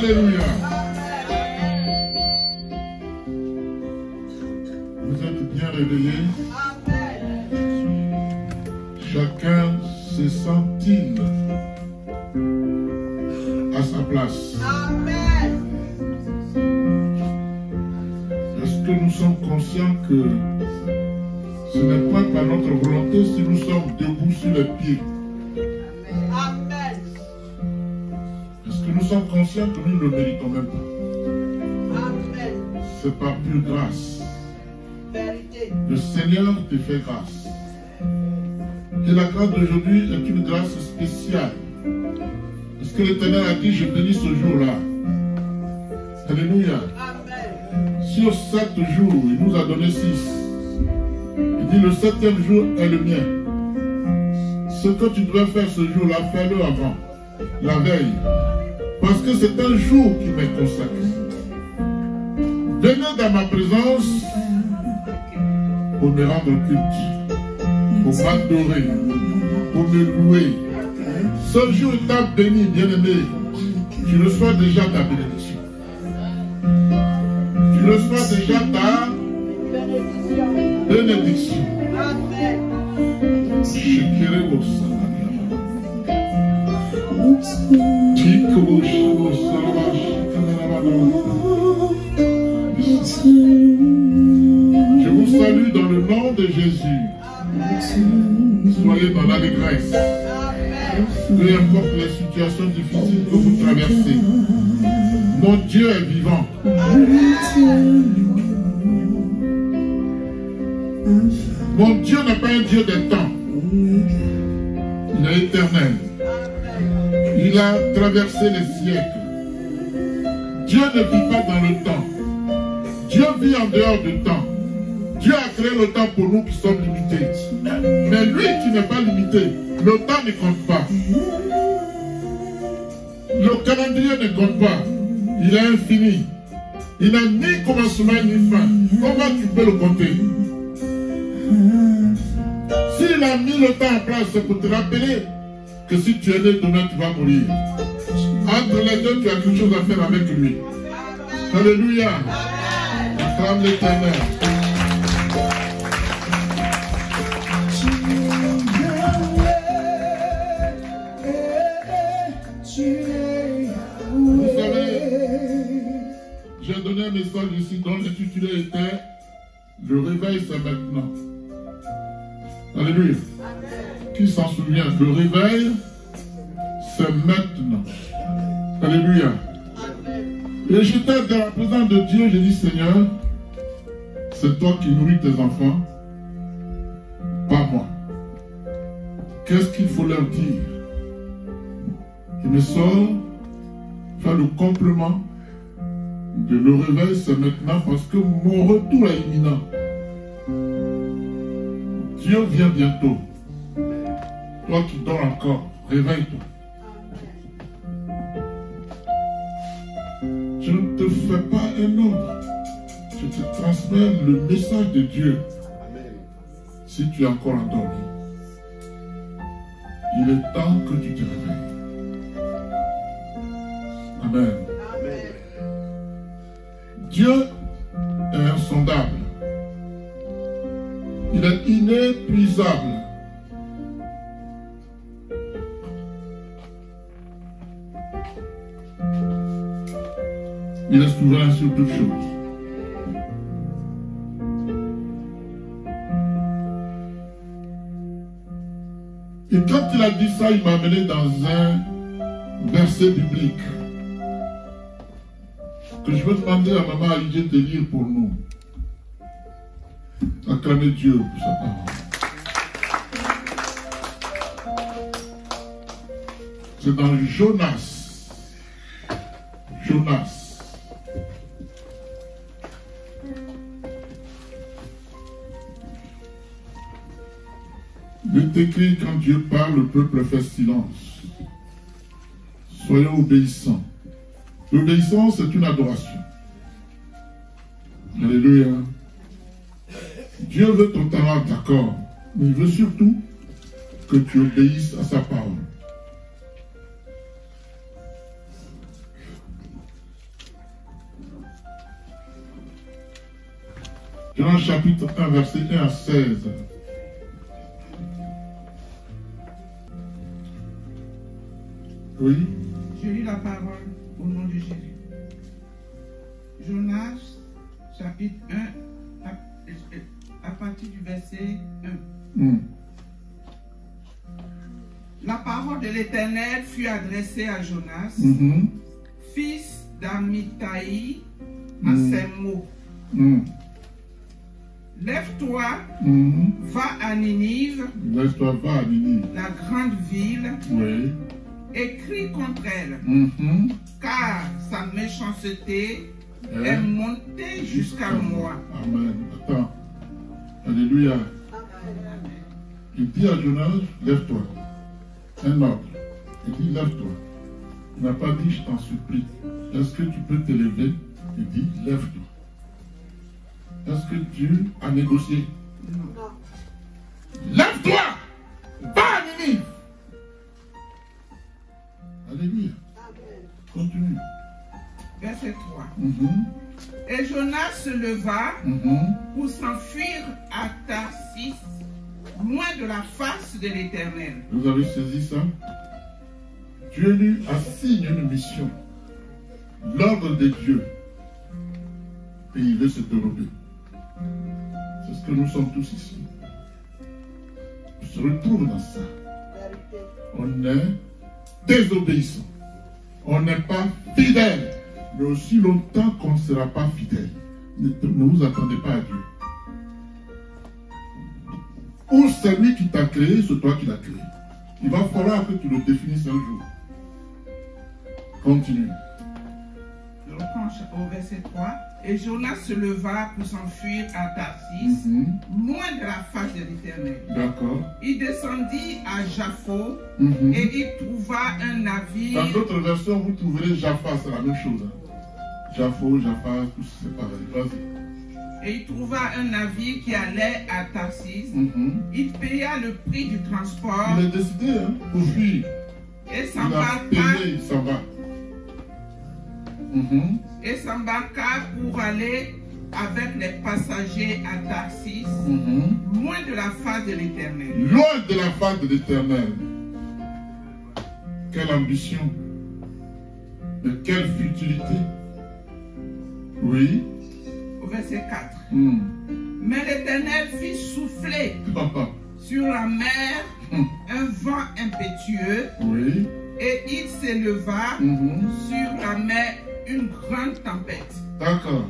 Alléluia. Vous êtes bien réveillés. Chacun se sent-il à sa place? Est-ce que nous sommes conscients que ce n'est pas par notre volonté si nous sommes debout sur les pieds? Est-ce que nous sommes conscients que nous ne le méritons même pas? C'est par pure grâce. Le Seigneur te fait grâce. Et la grâce d'aujourd'hui est une grâce spéciale. Parce que l'Éternel a dit, je bénis ce jour-là. Alléluia. Sur 7 jours, il nous a donné 6. Il dit, le 7e jour est le mien. Ce que tu dois faire ce jour-là, fais-le avant, la veille. Parce que c'est un jour qui m'est consacré. Venez dans ma présence pour me rendre culte, pour m'adorer, pour me louer. Ce jour est ta béni, bien-aimé. Tu reçois déjà ta bénédiction. Tu reçois déjà ta bénédiction. Je vous salue dans le nom de Jésus. Soyez dans l'allégresse. Peu importe les situations difficiles que vous traversez, mon Dieu est vivant. Mon Dieu n'est pas un Dieu des temps. Il est éternel. Il a traversé les siècles. Dieu ne vit pas dans le temps. Dieu vit en dehors du temps. Dieu a créé le temps pour nous qui sommes limités. Mais lui qui n'est pas limité, le temps ne compte pas. Le calendrier ne compte pas. Il est infini. Il n'a ni commencement ni fin. Comment tu peux le compter? S'il a mis le temps en place, c'est pour te rappeler que si tu es né demain, tu vas mourir. Entre les deux, tu as quelque chose à faire avec lui. Alléluia. Acclame l'Éternel. Vous savez, j'ai donné un message ici dont l'intitulé était « Le réveil, c'est maintenant ». Alléluia. Qui s'en souvient? Le réveil, c'est maintenant. Alléluia. Et j'étais dans la présence de Dieu, j'ai dit, Seigneur, c'est toi qui nourris tes enfants, pas moi. Qu'est-ce qu'il faut leur dire? Il me sort, faire le complément de le réveil, c'est maintenant parce que mon retour est imminent. Dieu vient bientôt. Toi qui dors encore, réveille-toi. Je ne te fais pas un ordre. Je te transmets le message de Dieu. Si tu es encore endormi, il est temps que tu te réveilles. Amen. Dieu est insondable. Il est inépuisable. Il est souverain sur toutes choses. Et quand il a dit ça, il m'a amené dans un verset biblique que je vais demander à Maman Aïdje de lire pour nous. Acclamez Dieu pour sa parole. C'est dans Jonas. Jonas. Il est écrit, quand Dieu parle, le peuple fait silence. Soyons obéissants. L'obéissance, c'est une adoration. Alléluia. Dieu veut ton talent, d'accord, mais il veut surtout que tu obéisses à sa parole. Jonas chapitre 1, verset 1 à 16. Oui. Je lis la parole au nom de Jésus. Jonas, chapitre 1, à partir du verset 1. La parole de l'Éternel fut adressée à Jonas, fils d'Amittai, à ces mots. Lève-toi, va à Ninive, Lève-toi, va à Ninive, la grande ville, oui. et crie contre elle, car sa méchanceté est montée jusqu'à moi. Amen. Attends. Alléluia. Il dit à Jonas, lève-toi. Un ordre. Il dit, lève-toi. Il n'a pas dit, je t'en supplie. Est-ce que tu peux t'élever? Il dit, lève-toi. Est-ce que Dieu a négocié? Non. Lève-toi! Va à Ninive! Alléluia. Continue. Verset 3. Et Jonas se leva pour s'enfuir à Tarsis, loin de la face de l'Éternel. Vous avez saisi ça? Dieu lui assigne une mission. L'ordre de Dieu. Et il veut se dérober. C'est ce que nous sommes tous ici. On se retrouve dans ça. On est désobéissant. On n'est pas fidèle. Mais aussi longtemps qu'on ne sera pas fidèle, ne vous attendez pas à Dieu. Ou c'est lui qui t'a créé, c'est toi qui l'as créé. Il va falloir que tu le définisses un jour. Continue. Je reprends au verset 3. Et Jonas se leva pour s'enfuir à Tarsis, loin de la face de l'Éternel. D'accord. Il descendit à Jaffo et il trouva un navire. Dans d'autres versions, vous trouverez Jaffa, c'est la même chose. Jaffo, Jaffa, tout c'est pareil. Vas-y. Et il trouva un navire qui allait à Tarsis. Il paya le prix du transport. Il est décidé pour fuir. Et il a payé, il s'en va. Et s'embarqua pour aller avec les passagers à Tarsis, loin de la face de l'Éternel. Loin de la face de l'Éternel. Quelle ambition. De quelle futilité. Oui. Au verset 4. Mais l'Éternel fit souffler sur la mer un vent impétueux. Oui. Et il s'éleva sur la mer une grande tempête. D'accord.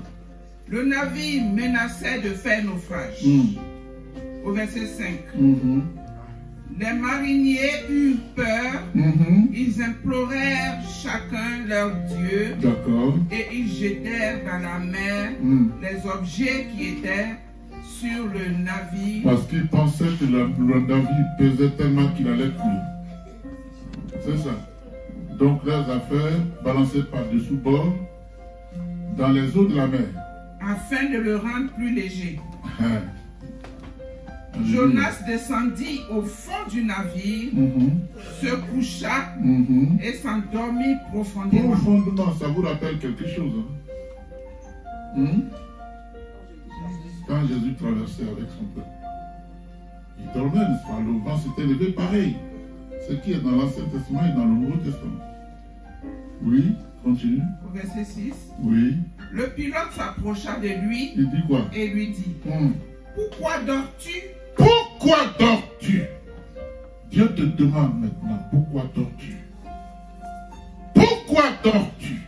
Le navire menaçait de faire naufrage. Au verset 5. Les mariniers eurent peur. Ils implorèrent chacun leur Dieu. D'accord. Et ils jetèrent dans la mer les objets qui étaient sur le navire. Parce qu'ils pensaient que le navire pesait tellement qu'il allait couler. C'est ça. Donc leurs affaires balancées par-dessous bord dans les eaux de la mer. Afin de le rendre plus léger. Jonas descendit au fond du navire, se coucha et s'endormit profondément. Profondément, ça vous rappelle quelque chose. Quand Jésus traversait avec son peuple, il dormait, n'est-ce pas? Le vent s'était levé pareil. Ce qui est dans l'Ancien Testament et dans le Nouveau Testament. Oui, continue. Au verset 6. Oui. Le pilote s'approcha de lui. Il dit quoi? Et lui dit, pourquoi dors-tu? Pourquoi dors-tu? Dieu te demande maintenant, pourquoi dors-tu? Pourquoi dors-tu?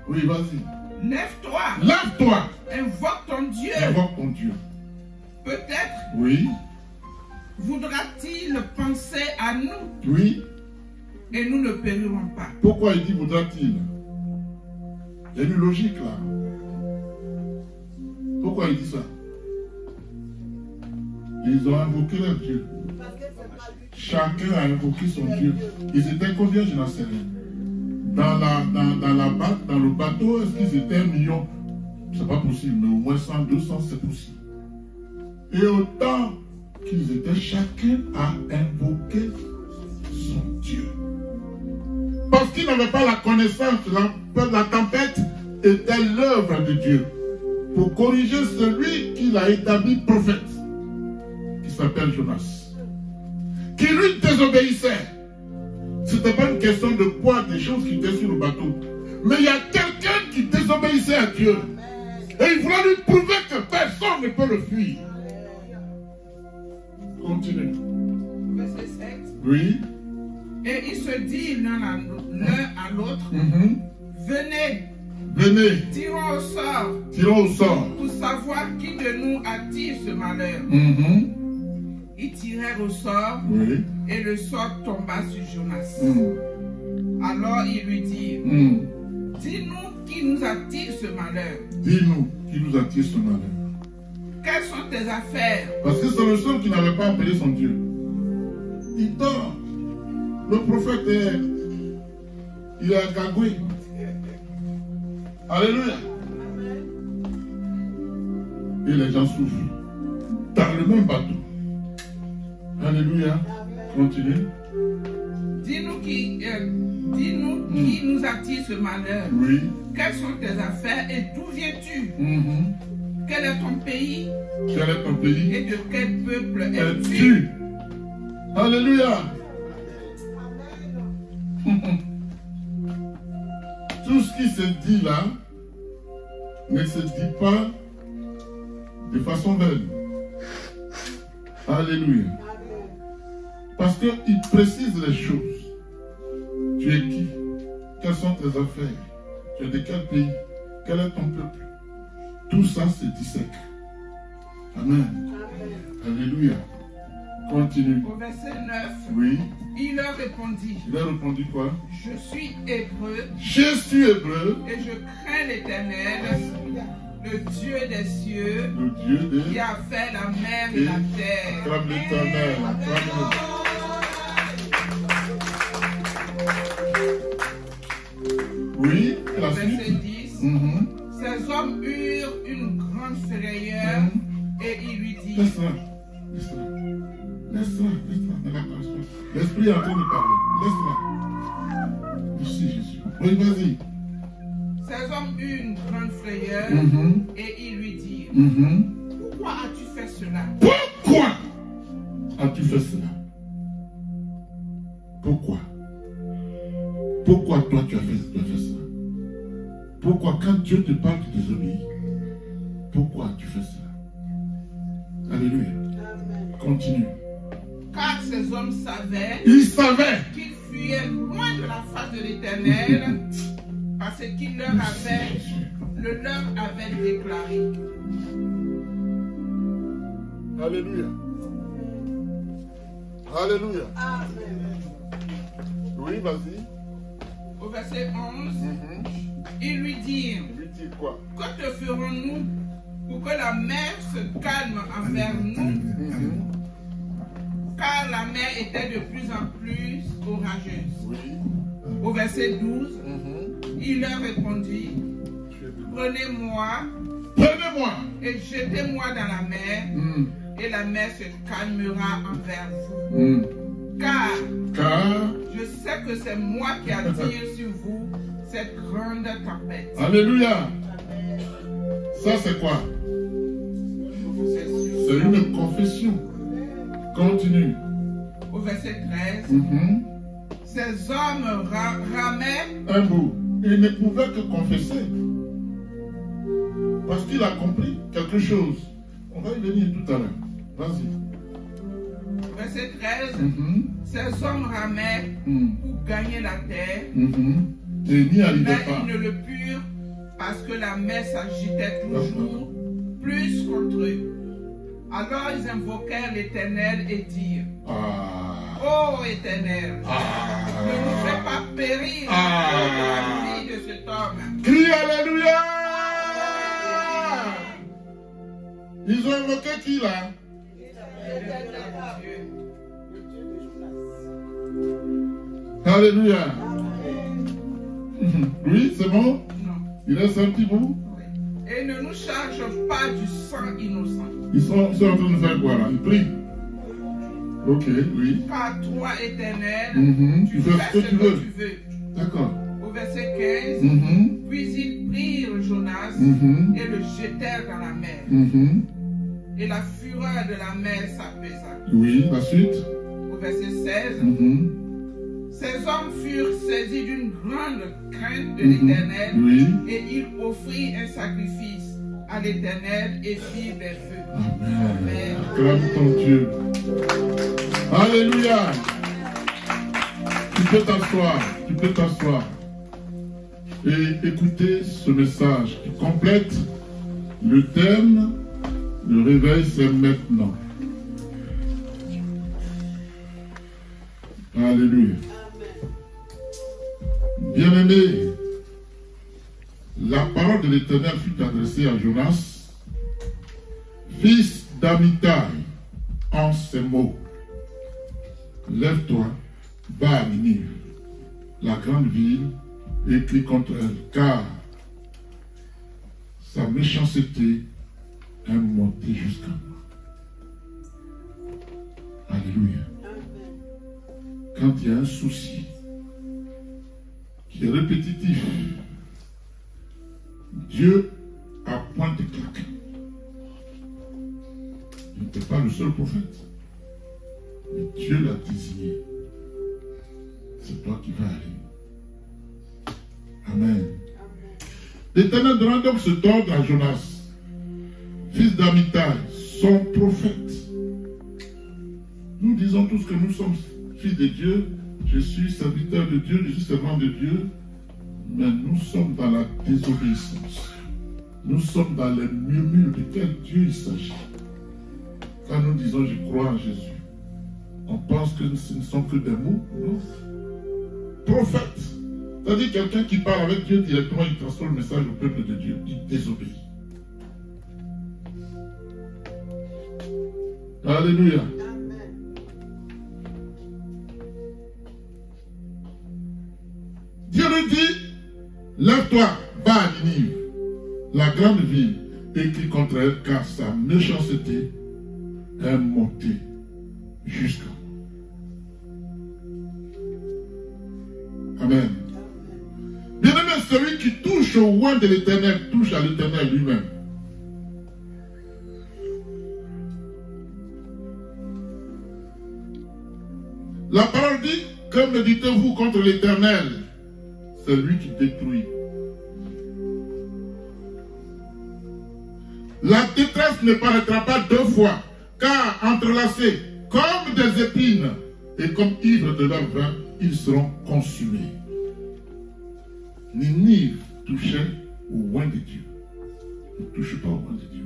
Oui, vas-y. Lève-toi. Lève-toi. Invoque ton Dieu. Invoque ton Dieu. Peut-être. Oui. Voudra-t-il penser à nous? Oui. Et nous ne périrons pas. Pourquoi il dit voudra-t-il? Il y a une logique là. Pourquoi il dit ça? Ils ont invoqué leur Dieu. Chacun a invoqué son Dieu. Ils étaient combien, je n'en sais rien. Dans le bateau, est-ce qu'ils étaient 1 million? C'est pas possible, mais au moins 100, 200, c'est possible. Et autant qu'ils étaient, chacun a invoqué son Dieu. Parce qu'ils n'avaient pas la connaissance, la tempête était l'œuvre de Dieu. pour corriger celui qui l'a établi prophète, qui s'appelle Jonas, qui lui désobéissait. Ce n'était pas une question de poids des choses qui étaient sur le bateau. Mais il y a quelqu'un qui désobéissait à Dieu. Et il voulait lui prouver que personne ne peut le fuir. Continue. Verset 7. Oui. Et ils se disent l'un à l'autre, venez, venez, tirons au sort, tirons au sort, pour savoir qui de nous attire ce malheur. Ils tirèrent au sort, oui. Et le sort tomba sur Jonas. Alors ils lui dirent, dis-nous qui nous attire ce malheur. Dis-nous qui nous attire ce malheur. Quelles sont tes affaires? Parce que c'est le seul qui n'avait pas appelé son Dieu. Il dort. Le prophète il est à Gagoué. Alléluia. Et les gens souffrent. Dans le même bateau. Alléluia. Continue. Dis-nous qui nous attire ce malheur. Oui. Quelles sont tes affaires et d'où viens-tu? Quel est ton pays? Quel est ton pays? Et de quel peuple es-tu? Es-tu? Alléluia. Tout ce qui se dit là ne se dit pas de façon vaine. Alléluia. Parce qu'il précise les choses. Tu es qui? Quelles sont tes affaires? Tu es de quel pays? Quel est ton peuple? Tout ça se dissèque. Amen. Alléluia. Continue. Au verset 9, oui. Il leur répondit. Il leur répondit quoi? Je suis hébreu. Je suis hébreu. Et je crains l'Éternel, le Dieu des cieux, le Dieu qui a fait la mer et la terre. Acclame l'Éternel. Oui, la verset suite. 10. Ces hommes eurent une grande frayeur et il lui dit. Laisse-la. L'esprit est en train de parler. Laisse-la. Merci Jésus. Oui, vas-y. Ces hommes eurent une grande frayeur et il lui dit. Pourquoi as-tu fait cela? Pourquoi as-tu fait cela? Pourquoi? Pourquoi toi tu as fait cela? Pourquoi quand Dieu te parle, tu désobéis? Pourquoi tu fais cela? Alléluia. Amen. Continue. Car ces hommes savaient. Ils savaient qu'ils fuyaient loin de la face de l'Éternel parce qu'il le leur avait déclaré. Alléluia. Alléluia. Amen. Oui, vas-y. Au verset 11, il lui dit quoi? Que te ferons-nous pour que la mer se calme envers nous? Car la mer était de plus en plus orageuse. Oui. Au verset 12, il leur répondit, Prenez-moi et jetez-moi dans la mer, et la mer se calmera envers vous. Car je sais que c'est moi qui attire sur vous cette grande tempête. Alléluia. Ça c'est quoi? C'est une confession. Continue. Au verset 13, ces hommes ramaient un bout. Il ne pouvait que confesser. Parce qu'il a compris quelque chose. On va y venir tout à l'heure. Vas-y. Verset 13, ces hommes ramaient pour gagner la terre, et n'y arrivaient mais pas. ils ne le purent parce que la mer s'agitait toujours plus contre eux. Alors ils invoquèrent l'Éternel et dirent, Ô Éternel, ne nous fais pas périr la vie de cet homme. Crie Alléluia. Ils ont invoqué qui là? Alléluia. Oui, c'est bon? Non. Il reste un petit bout? Et ne nous charge pas du sang innocent. Ils sont en train de faire quoi là? Ils prient. Ok, oui. Car toi, Éternel, tu fais ce que tu veux. D'accord. Au verset 15, puis ils prirent Jonas et le jetèrent dans la mer. Et la fureur de la mer s'apaisa. Oui, la suite. Au verset 16. Ces hommes furent saisis d'une grande crainte de l'Éternel. Oui. Et ils offrirent un sacrifice à l'Éternel et firent des feux. Amen. Acclame ton Dieu. Alléluia. Tu peux t'asseoir. Tu peux t'asseoir. Et écoutez ce message qui complète le thème. Le réveil, c'est maintenant. Alléluia. Bien-aimé, la parole de l'Éternel fut adressée à Jonas, fils d'Amitai, en ces mots. Lève-toi, va à Ninive, la grande ville, et crie contre elle, car sa méchanceté est montée jusqu'à moi. Alléluia. Quand il y a un souci qui est répétitif, Dieu a point de claque. Il n'était pas le seul prophète. Mais Dieu l'a désigné. C'est toi qui vas aller. Amen. L'Éternel donna donc cet ordre à Jonas, fils d'Amitai, son prophète. Nous disons tous que nous sommes fils de Dieu. Je suis serviteur de Dieu, je suis servant de Dieu. Mais nous sommes dans la désobéissance. Nous sommes dans les murmures de quel Dieu il s'agit. Quand nous disons je crois en Jésus, on pense que ce ne sont que des mots. Non. Prophète, c'est-à-dire quelqu'un qui parle avec Dieu directement, il transforme le message au peuple de Dieu, il désobéit. Alléluia. Dieu lui dit, lève-toi, va à Ninive, la grande ville, et crie contre elle, car sa méchanceté est montée jusqu'à moi. Amen. Bien-aimé, celui qui touche au oint de l'Éternel, touche à l'Éternel lui-même. La parole dit, que méditez-vous contre l'Éternel? C'est lui qui détruit. La détresse ne paraîtra pas deux fois, car entrelacés comme des épines et comme ivres de leur vin, ils seront consumés. Ninive touchait au oint de Dieu. Ne touche pas au oint de Dieu.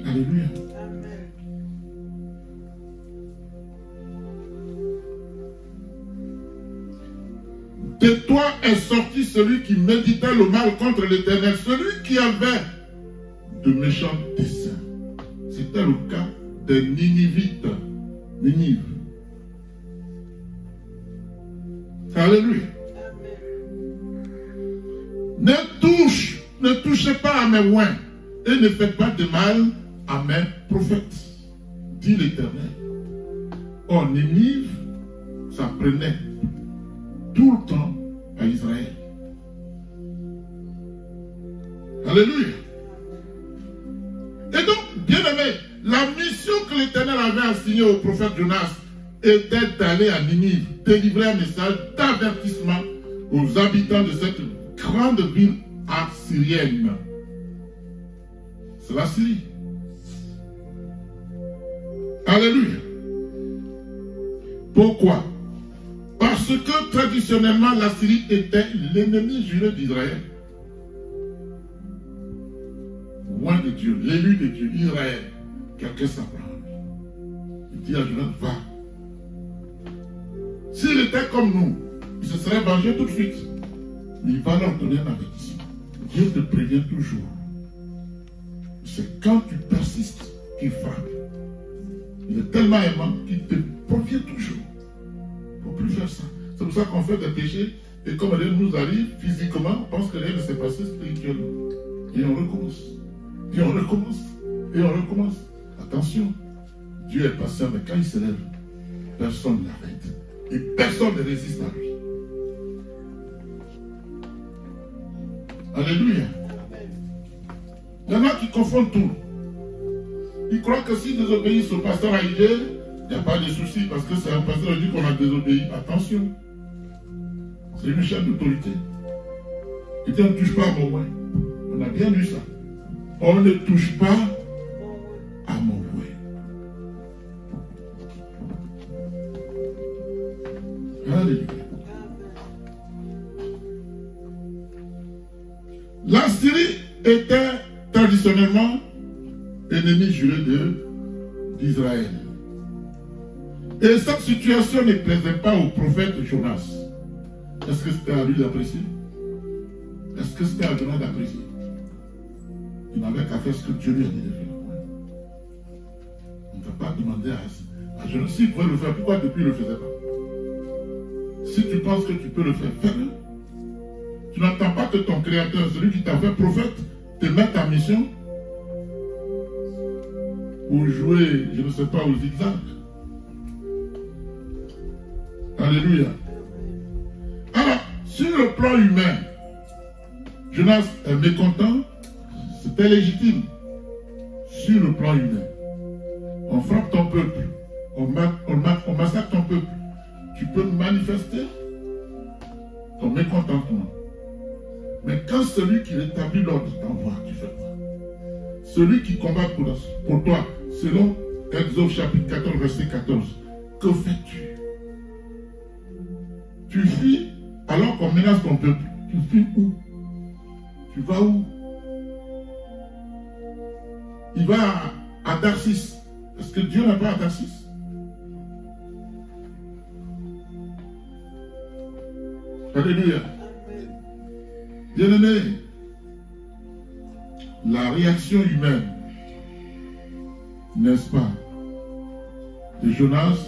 Alléluia. Amen. De toi est sorti celui qui méditait le mal contre l'Éternel, celui qui avait de méchants desseins. C'était le cas des Ninivites. Ninive. Alléluia. Ne touchez pas à mes oints et ne faites pas de mal à mes prophètes, dit l'Éternel. Or, Ninive, ça prenait tout le temps à Israël. Alléluia. Et donc, bien aimé, la mission que l'Éternel avait assignée au prophète Jonas était d'aller à Ninive, délivrer un message d'avertissement aux habitants de cette grande ville assyrienne. C'est la Syrie. Alléluia. Pourquoi? Parce que traditionnellement, la Syrie était l'ennemi juré d'Israël. Loin de Dieu, l'élu de Dieu, Israël. Quelqu'un s'apprend. Il dit à Jonas, va. S'il était comme nous, il se serait vengé tout de suite. Mais il va leur donner un avertissement. Dieu te prévient toujours. C'est quand tu persistes qu'il frappe. Il est tellement aimant qu'il te prévient toujours. Il ne faut plus faire ça. C'est pour ça qu'on fait des péchés. Et comme rien nous arrive physiquement, on pense que rien ne s'est passé spirituellement. Et on recommence. Et on recommence. Et on recommence. Attention. Dieu est patient, mais quand il se lève, personne ne l'arrête. Et personne ne résiste à lui. Alléluia. Il y en a qui confondent tout. Ils croient que s'ils désobéissent au pasteur Haïdé, il n'y a pas de souci parce que c'est un pasteur qui dit qu'on a désobéi. Attention. C'est une chaîne d'autorité. Il dit on ne touche pas à mon ouin. On a bien lu ça. On ne touche pas à mon ouin. Alléluia. La Syrie était traditionnellement ennemi juré d'Israël. Et cette situation ne plaisait pas au prophète Jonas. Est-ce que c'était à lui d'apprécier? Est-ce que c'était à Jonas d'apprécier? Il n'avait qu'à faire ce que Dieu lui a dit de faire. On ne va pas demander à Jonas. S'il pouvait le faire, pourquoi depuis il ne le faisait pas? Si tu penses que tu peux le faire, fais-le. Tu n'attends pas que ton créateur, celui qui t'a fait prophète, te mette en mission ou jouer, je ne sais pas, au zigzag. Alléluia. Alors, sur le plan humain, Jonas est mécontent, c'était légitime. Sur le plan humain, on frappe ton peuple, on massacre ton peuple. Tu peux manifester ton mécontentement. Mais quand celui qui rétablit l'ordre t'envoie, tu fais quoi? Celui qui combat pour toi, selon Exode chapitre 14, verset 14, que fais-tu? Tu fuis alors qu'on menace ton peuple. Tu fuis où? Tu vas où? Il va à Tarsis. Est-ce que Dieu n'a pas à Tarsis? Alléluia. Bien-aimé, la réaction humaine, n'est-ce pas, de Jonas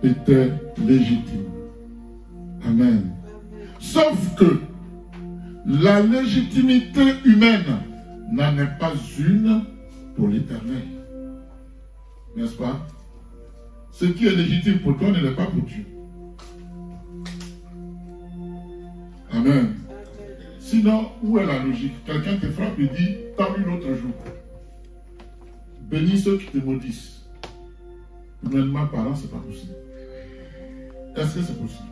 était légitime. Amen. Sauf que la légitimité humaine n'en est pas une pour l'Éternel. N'est-ce pas? Ce qui est légitime pour toi ne l'est pas pour Dieu. Amen. Sinon, où est la logique? Quelqu'un te frappe et dit, t'as vu l'autre jour. Bénis ceux qui te maudissent. Humainement parlant, c'est pas possible. Est-ce que c'est possible?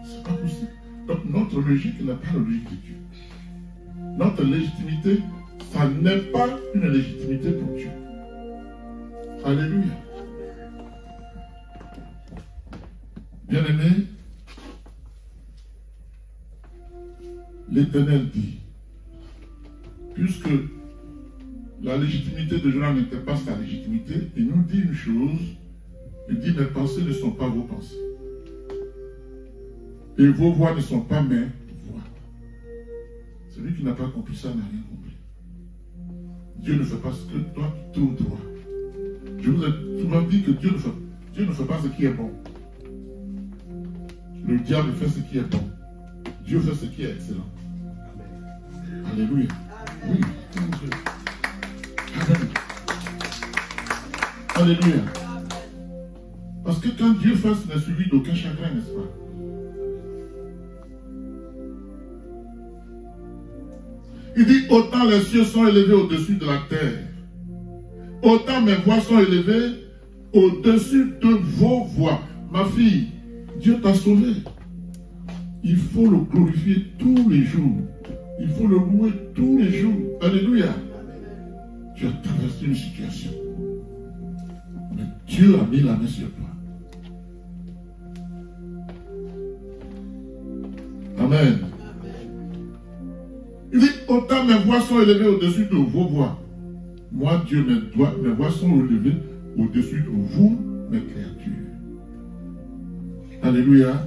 C'est pas possible. Donc notre logique n'est pas la logique de Dieu. Notre légitimité, ça n'est pas une légitimité pour Dieu. Alléluia. Bien-aimé, l'Éternel dit, puisque la légitimité de Jonas n'était pas sa légitimité, il nous dit une chose, il dit, mes pensées ne sont pas vos pensées. Et vos voix ne sont pas mes voix. Celui qui n'a pas compris ça n'a rien compris. Dieu ne fait pas ce que toi tu trouves droit. Je vous ai souvent dit que Dieu ne fait pas ce qui est bon. Le diable fait ce qui est bon. Dieu fait ce qui est excellent. Alléluia. Oui. Amen. Alléluia. Parce que quand Dieu fait, ce n'est suivi d'aucun chagrin, n'est-ce pas? Il dit, autant les cieux sont élevés au-dessus de la terre, autant mes voix sont élevées au-dessus de vos voix. Ma fille, Dieu t'a sauvé. Il faut le glorifier tous les jours. Il faut le louer tous les jours. Alléluia. Tu as traversé une situation. Mais Dieu a mis la main sur toi. Amen. Il dit, autant mes voix sont élevées au-dessus de vos voix. Moi, Dieu, mes voix sont élevées au-dessus de vous, mes créatures. Alléluia.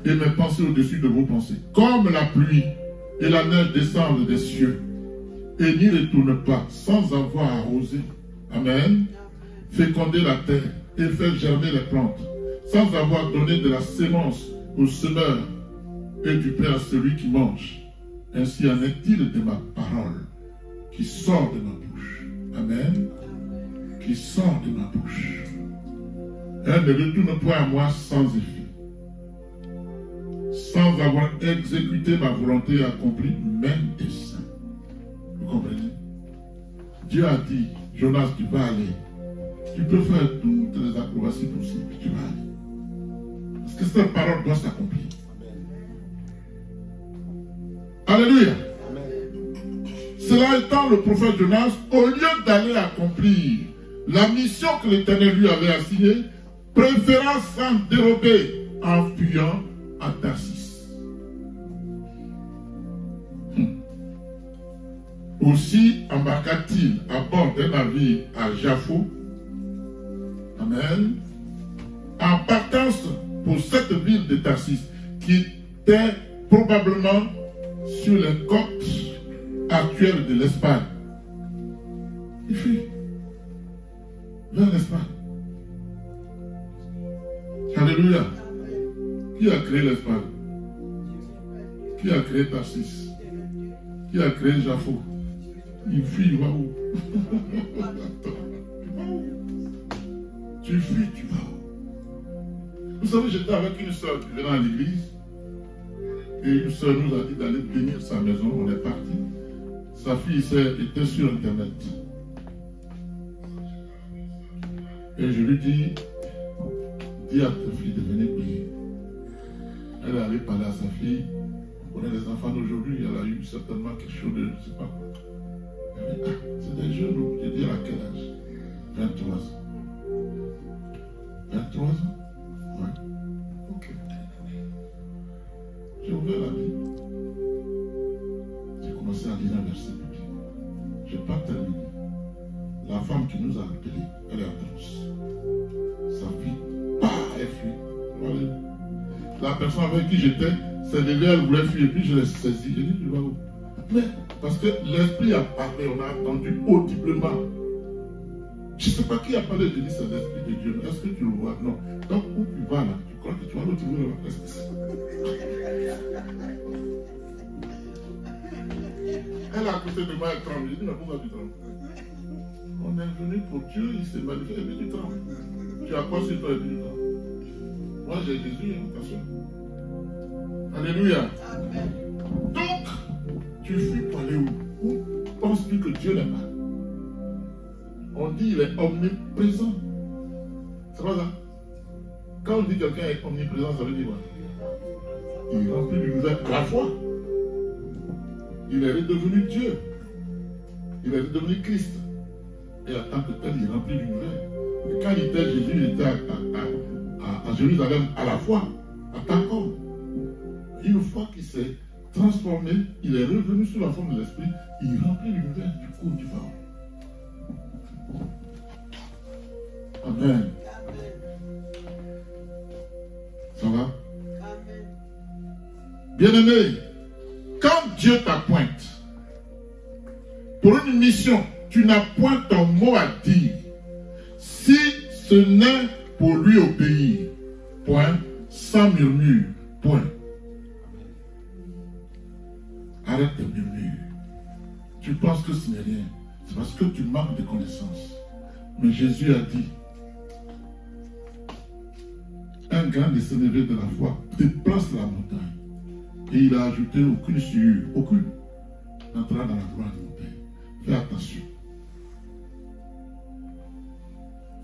Et mes pensées au-dessus de vos pensées. Comme la pluie et la neige descendent des cieux et n'y retournent pas sans avoir arrosé. Amen. Féconder la terre et faire germer les plantes sans avoir donné de la sémence au semeur et du pain à celui qui mange. Ainsi en est-il de ma parole qui sort de ma bouche. Amen. Qui sort de ma bouche. Elle ne retourne point à moi sans effet, sans avoir exécuté ma volonté et accompli mes desseins. Vous comprenez? Dieu a dit, Jonas, tu vas aller. Tu peux faire toutes les acrobaties possibles, tu vas aller. Parce que cette parole doit s'accomplir. Alléluia. Cela étant, le prophète Jonas, au lieu d'aller accomplir la mission que l'Éternel lui avait assignée, préféra s'en dérober en fuyant à Tarsis. Aussi embarqua-t-il à bord d'un navire à Jaffo. Amen. En partance pour cette ville de Tarsis, qui était probablement sur les côtes actuelles de l'Espagne. Il fuit vers l'Espagne. Alléluia. Qui a créé l'Espagne? Qui a créé Tarsis? Qui a créé Jaffo? Il fuit, il va où? Tu fuis, tu vas où? Vous savez, j'étais avec une soeur qui venait à l'église. Et une soeur nous a dit d'aller bénir sa maison. On est parti. Sa fille était sur Internet. Et je lui dis à ta fille de venir prier. Elle est allée parler à sa fille. On est les enfants d'aujourd'hui. Elle a eu certainement quelque chose de, je ne sais pas quoi. Elle dit, c'est des jeunes. Je dis à quel âge? 23 ans. 23 ans? Oui. Ok. J'ai ouvert la Bible. J'ai commencé à lire un verset biblique. Je n'ai pas terminé. La femme qui nous a appelés, elle est atroce. Sa fille, elle fuit. La personne avec qui j'étais s'est levée, elle voulait fuir, et puis je l'ai saisie. J'ai dit, tu vas où? Mais, parce que l'esprit a parlé, on a entendu audiblement. Je ne sais pas qui a parlé, j'ai dit, c'est l'esprit de Dieu. Est-ce que tu le vois? Non. Donc, où tu vas là? Tu crois que tu vas le trouver là? Elle a accouché de moi, elle tremble. J'ai dit, mais pourquoi tu trembles? On est venu pour Dieu, il s'est manifesté, et puis tu trembles. Tu as quoi sur toi et puis tu trembles? Moi, j'ai Jésus, attention. Alléluia. Amen. Donc, tu fuis pour aller où? Où penses-tu que Dieu n'est pas? On dit qu'il est omniprésent. C'est pas ça? Quand on dit que quelqu'un est omniprésent, ça veut dire quoi? Il remplit l'univers à la fois. Il est redevenu Dieu. Il est redevenu Christ. Et en tant que tel, il remplit l'univers. Et quand il était Jésus, il était à Jérusalem à la fois, en tant qu'homme. Une fois qu'il s'est transformé, il est revenu sous la forme de l'esprit, il remplit l'univers du coup du pharaon. Amen. Ça va? Bien-aimé, quand Dieu t'appointe pour une mission, tu n'as point ton mot à dire. Si ce n'est pour lui obéir, point, sans murmure, point. Arrête de murmurer. Tu penses que ce n'est rien. C'est parce que tu manques de connaissances. Mais Jésus a dit, un grand décélébré de la foi déplace la montagne. Et il a ajouté aucune sueur, aucune, n'entrera dans la gloire de montagne. Fais attention.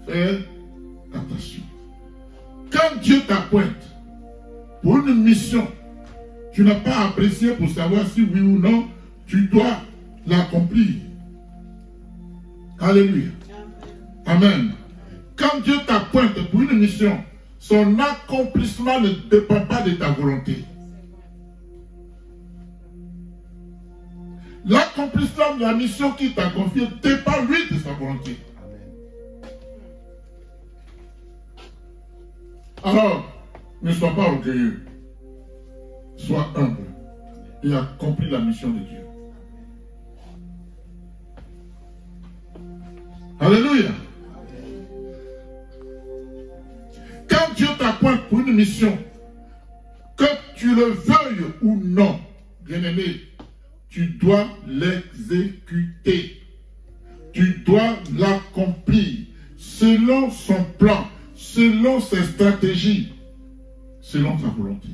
Fais attention. Quand Dieu t'appointe pour une mission, tu n'as pas apprécié pour savoir si oui ou non, tu dois l'accomplir. Alléluia. Amen. Quand Dieu t'appointe pour une mission, son accomplissement ne dépend pas de ta volonté. L'accomplissement de la mission qu'il t'a confiée dépend, lui, de sa volonté. Alors, ne sois pas orgueilleux. Sois humble et accomplis la mission de Dieu. Alléluia. Quand Dieu t'appointe pour une mission, que tu le veuilles ou non, bien-aimé, tu dois l'exécuter. Tu dois l'accomplir selon son plan, selon ses stratégies, selon sa volonté.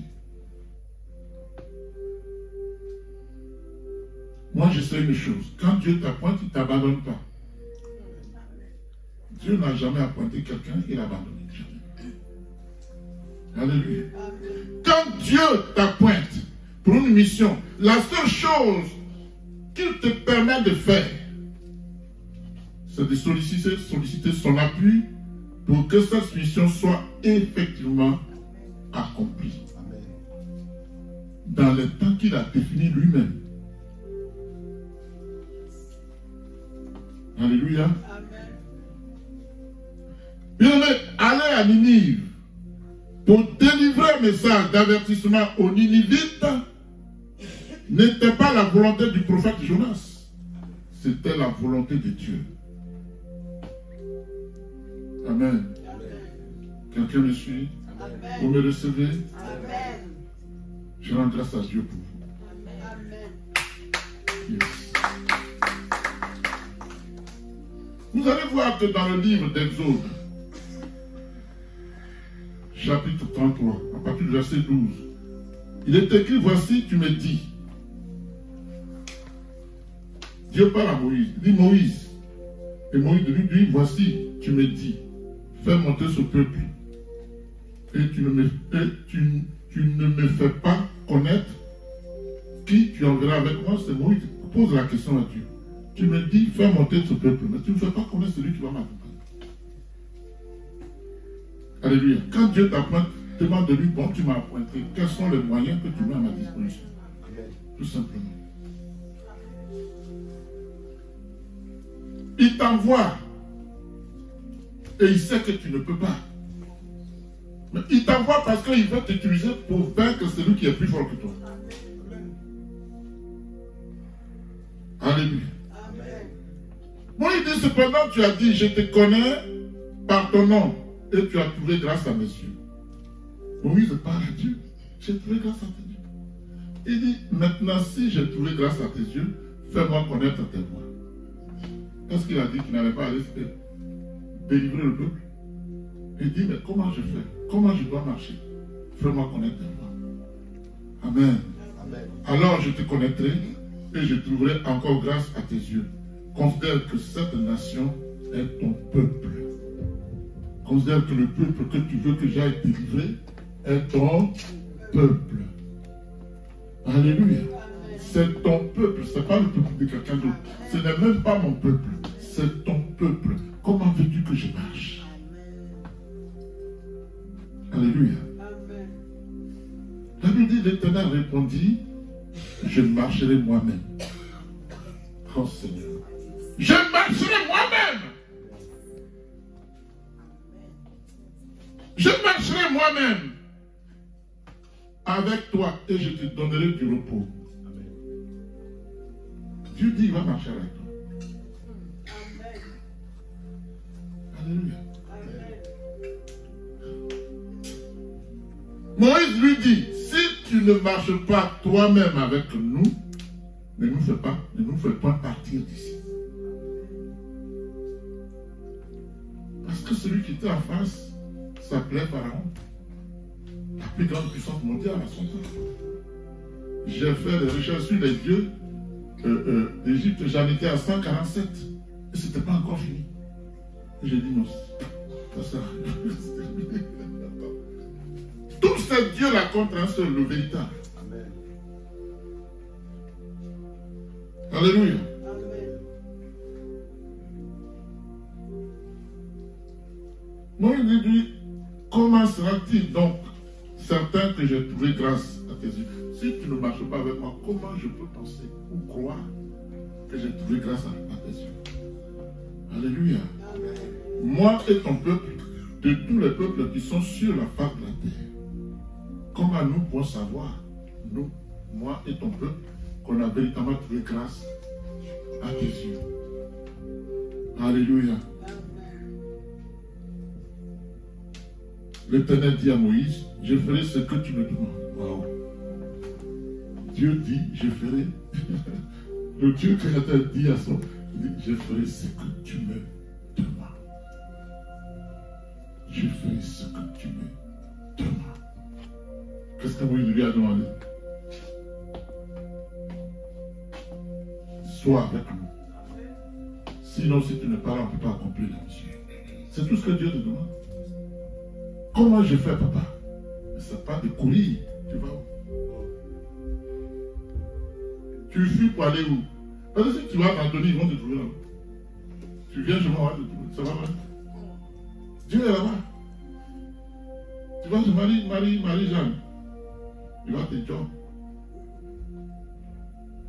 Moi, je sais une chose. Quand Dieu t'appointe, il ne t'abandonne pas. Dieu n'a jamais appointé quelqu'un, il abandonne. Alléluia. Quand Dieu t'appointe pour une mission, la seule chose qu'il te permet de faire, c'est de solliciter son appui pour que cette mission soit effectivement accomplie. Dans le temps qu'il a défini lui-même. Alléluia. Bien-aimé, allez à Ninive pour délivrer un message d'avertissement aux Ninivites n'était pas la volonté du prophète Jonas, c'était la volonté de Dieu. Amen. Quelqu'un me suit? Amen. Vous me recevez? Amen. Je rends grâce à Dieu pour vous. Amen. Yes. Vous allez voir que dans le livre d'Exode, chapitre 33, à partir du verset 12, il est écrit, voici, tu me dis. Dieu parle à Moïse, il dit Moïse. Et Moïse lui dit, voici, tu me dis, fais monter ce peuple. Et tu ne me fais pas connaître qui tu enverras avec moi. C'est Moïse. Pose la question à Dieu. Tu me dis, fais monter ce peuple, mais tu ne me fais pas connaître celui qui va m'accompagner. Alléluia. Quand Dieu t'appointe, demande de lui, bon, tu m'as appointé. Quels sont les moyens que tu mets à ma disposition? Tout simplement. Il t'envoie. Et il sait que tu ne peux pas. Mais il t'envoie parce qu'il veut t'utiliser pour vaincre celui qui est plus fort que toi. Alléluia. Moi, il dit cependant, tu as dit, je te connais par ton nom et tu as trouvé grâce à mes yeux. Moïse parle à Dieu. J'ai trouvé grâce à tes yeux. Il dit, maintenant, si j'ai trouvé grâce à tes yeux, fais-moi connaître tes voies. Est-ce qu'il a dit qu'il n'allait pas aller délivrer le peuple? Il dit, mais comment je fais? Comment je dois marcher? Fais-moi connaître tes voies. Amen. Amen. Alors je te connaîtrai et je trouverai encore grâce à tes yeux. Considère que cette nation est ton peuple. Considère que le peuple que tu veux que j'aille délivrer est ton peuple. Alléluia. C'est ton peuple, ce n'est pas le peuple de quelqu'un d'autre. Ce n'est même pas mon peuple, c'est ton peuple. Comment veux-tu que je marche? Alléluia. La Bible dit, l'Éternel répondit, je marcherai moi-même. Oh Seigneur. Je marcherai moi-même. Je marcherai moi-même avec toi et je te donnerai du repos. Dieu dit, il va marcher avec toi. Alléluia. Moïse lui dit, si tu ne marches pas toi-même avec nous, ne nous fais pas partir d'ici. Parce que celui qui était en face s'appelait Pharaon, la plus grande puissance mondiale à son temps. J'ai fait des recherches sur les dieux d'Égypte, j'en étais à 147 et ce n'était pas encore fini. J'ai dit non, ça sert à rien. Tous ces dieux-là contre un seul, le véritable. Amen. Alléluia. Amen. Moïse dit, comment sera-t-il donc certain que j'ai trouvé grâce à tes yeux? Si tu ne marches pas avec moi, comment je peux penser ou croire que j'ai trouvé grâce à tes yeux? Alléluia. Amen. Moi et ton peuple, de tous les peuples qui sont sur la face de la terre, comment nous pouvons savoir, nous, moi et ton peuple, qu'on a véritablement trouvé grâce à tes yeux? Alléluia. L'Éternel dit à Moïse, je ferai ce que tu me demandes. Wow. Dieu dit, je ferai. Le Dieu créateur dit à son, dit, je ferai ce que tu me demandes. Je ferai ce que tu me demandes. Qu'est-ce que Moïse lui a demandé? sois avec nous. Sinon, si tu n'es pas là, on ne peut pas accomplir la mission. C'est tout ce que Dieu te demande. Comment je fais, papa? Ce n'est pas de courir. Tu vas où? Tu fuis pour aller où? Parce que si tu vas t'entendre, ils vont te trouver là-bas. Tu viens chez moi, on va te trouver. Ça va mal. Dieu est là-bas. Tu vas chez Marie-Jeanne. Il va te dire.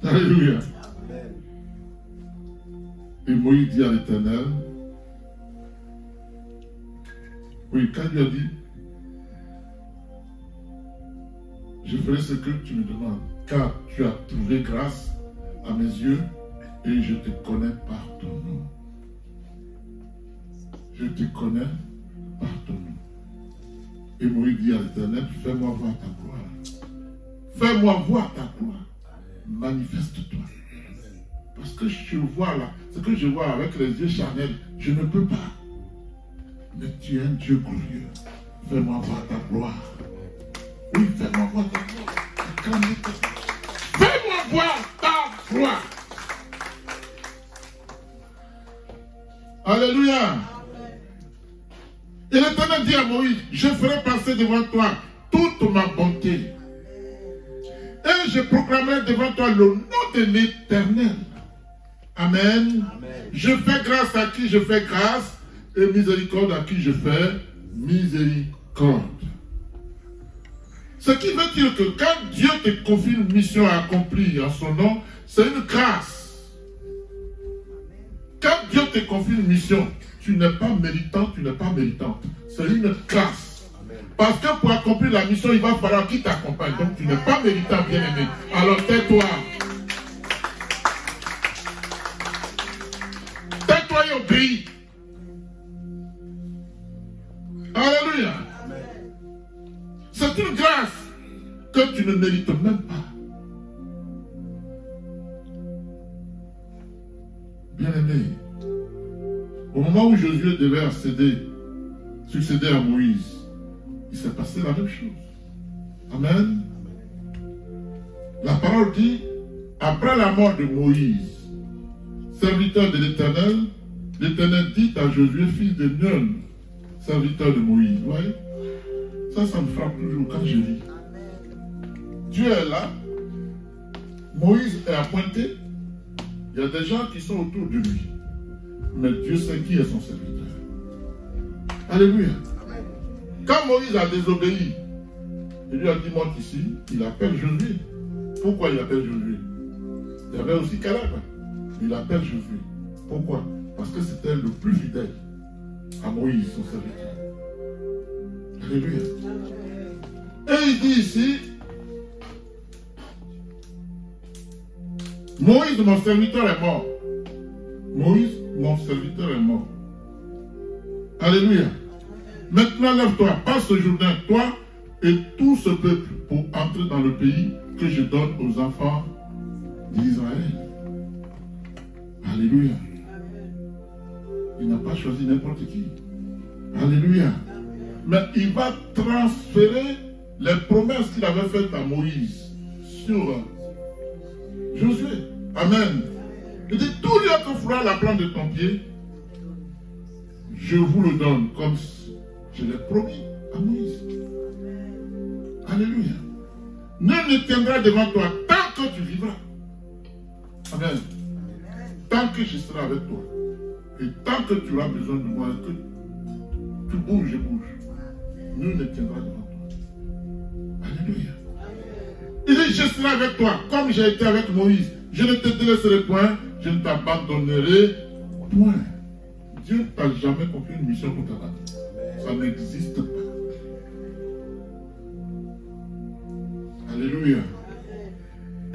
Alléluia. Amen. Et Moïse dit à l'Éternel, oui, quand Dieu a dit, je ferai ce que tu me demandes, car tu as trouvé grâce à mes yeux et je te connais par ton nom. Je te connais par ton nom. Et Moïse dit à l'Éternel, fais-moi voir ta gloire. Fais-moi voir ta gloire. Manifeste-toi. Parce que je vois là, ce que je vois avec les yeux charnels, je ne peux pas. Mais tu es un Dieu glorieux. Fais-moi voir ta gloire. Oui, fais-moi voir ta gloire. Fais-moi voir ta gloire. Alléluia. Et l'Éternel dit à Moïse, je ferai passer devant toi toute ma bonté. Et je proclamerai devant toi le nom de l'Éternel. Amen. Amen. Je fais grâce à qui je fais grâce et miséricorde à qui je fais miséricorde. Ce qui veut dire que quand Dieu te confie une mission à accomplir en son nom, c'est une grâce. Quand Dieu te confie une mission, tu n'es pas méritant, tu n'es pas méritante. C'est une grâce. Parce que pour accomplir la mission, il va falloir qu'il t'accompagne. Donc tu n'es pas méritant, bien-aimé. Alors tais-toi. Tais-toi et obéis. Alléluia. C'est une grâce que tu ne mérites même pas. Bien-aimé, au moment où Josué devait succéder à Moïse, il s'est passé la même chose. Amen. La parole dit, après la mort de Moïse, serviteur de l'Éternel, l'Éternel dit à Josué, fils de Nun, serviteur de Moïse. Vous voyez? Ça me frappe toujours quand je lis. Dieu est là, Moïse est appointé, il y a des gens qui sont autour de lui. Mais Dieu sait qui est son serviteur. Alléluia. Quand Moïse a désobéi, il lui a dit, monte ici, il appelle Josué. Pourquoi il appelle Josué? Il y avait aussi Caleb. Il appelle Josué. Pourquoi? Parce que c'était le plus fidèle à Moïse, son serviteur. Alléluia. Et il dit ici, Moïse, mon serviteur est mort. Moïse, mon serviteur est mort. Alléluia. Maintenant, lève-toi, passe le Jourdain, toi et tout ce peuple, pour entrer dans le pays que je donne aux enfants d'Israël. Alléluia. Il n'a pas choisi n'importe qui. Alléluia. Mais il va transférer les promesses qu'il avait faites à Moïse sur Josué. Amen. Il dit, tout lieu que fera la plante de ton pied, je vous le donne comme je l'ai promis à Moïse. Alléluia. Nul ne tiendra devant toi tant que tu vivras. Amen. Tant que je serai avec toi. Et tant que tu auras besoin de moi, que tu bouges, je bouge. Nul ne tiendra devant toi. Alléluia. Il dit, je serai avec toi, comme j'ai été avec Moïse. Je ne te délaisserai point, je ne t'abandonnerai point. Dieu ne t'a jamais confié une mission pour t'abandonner. Ça n'existe pas. Alléluia.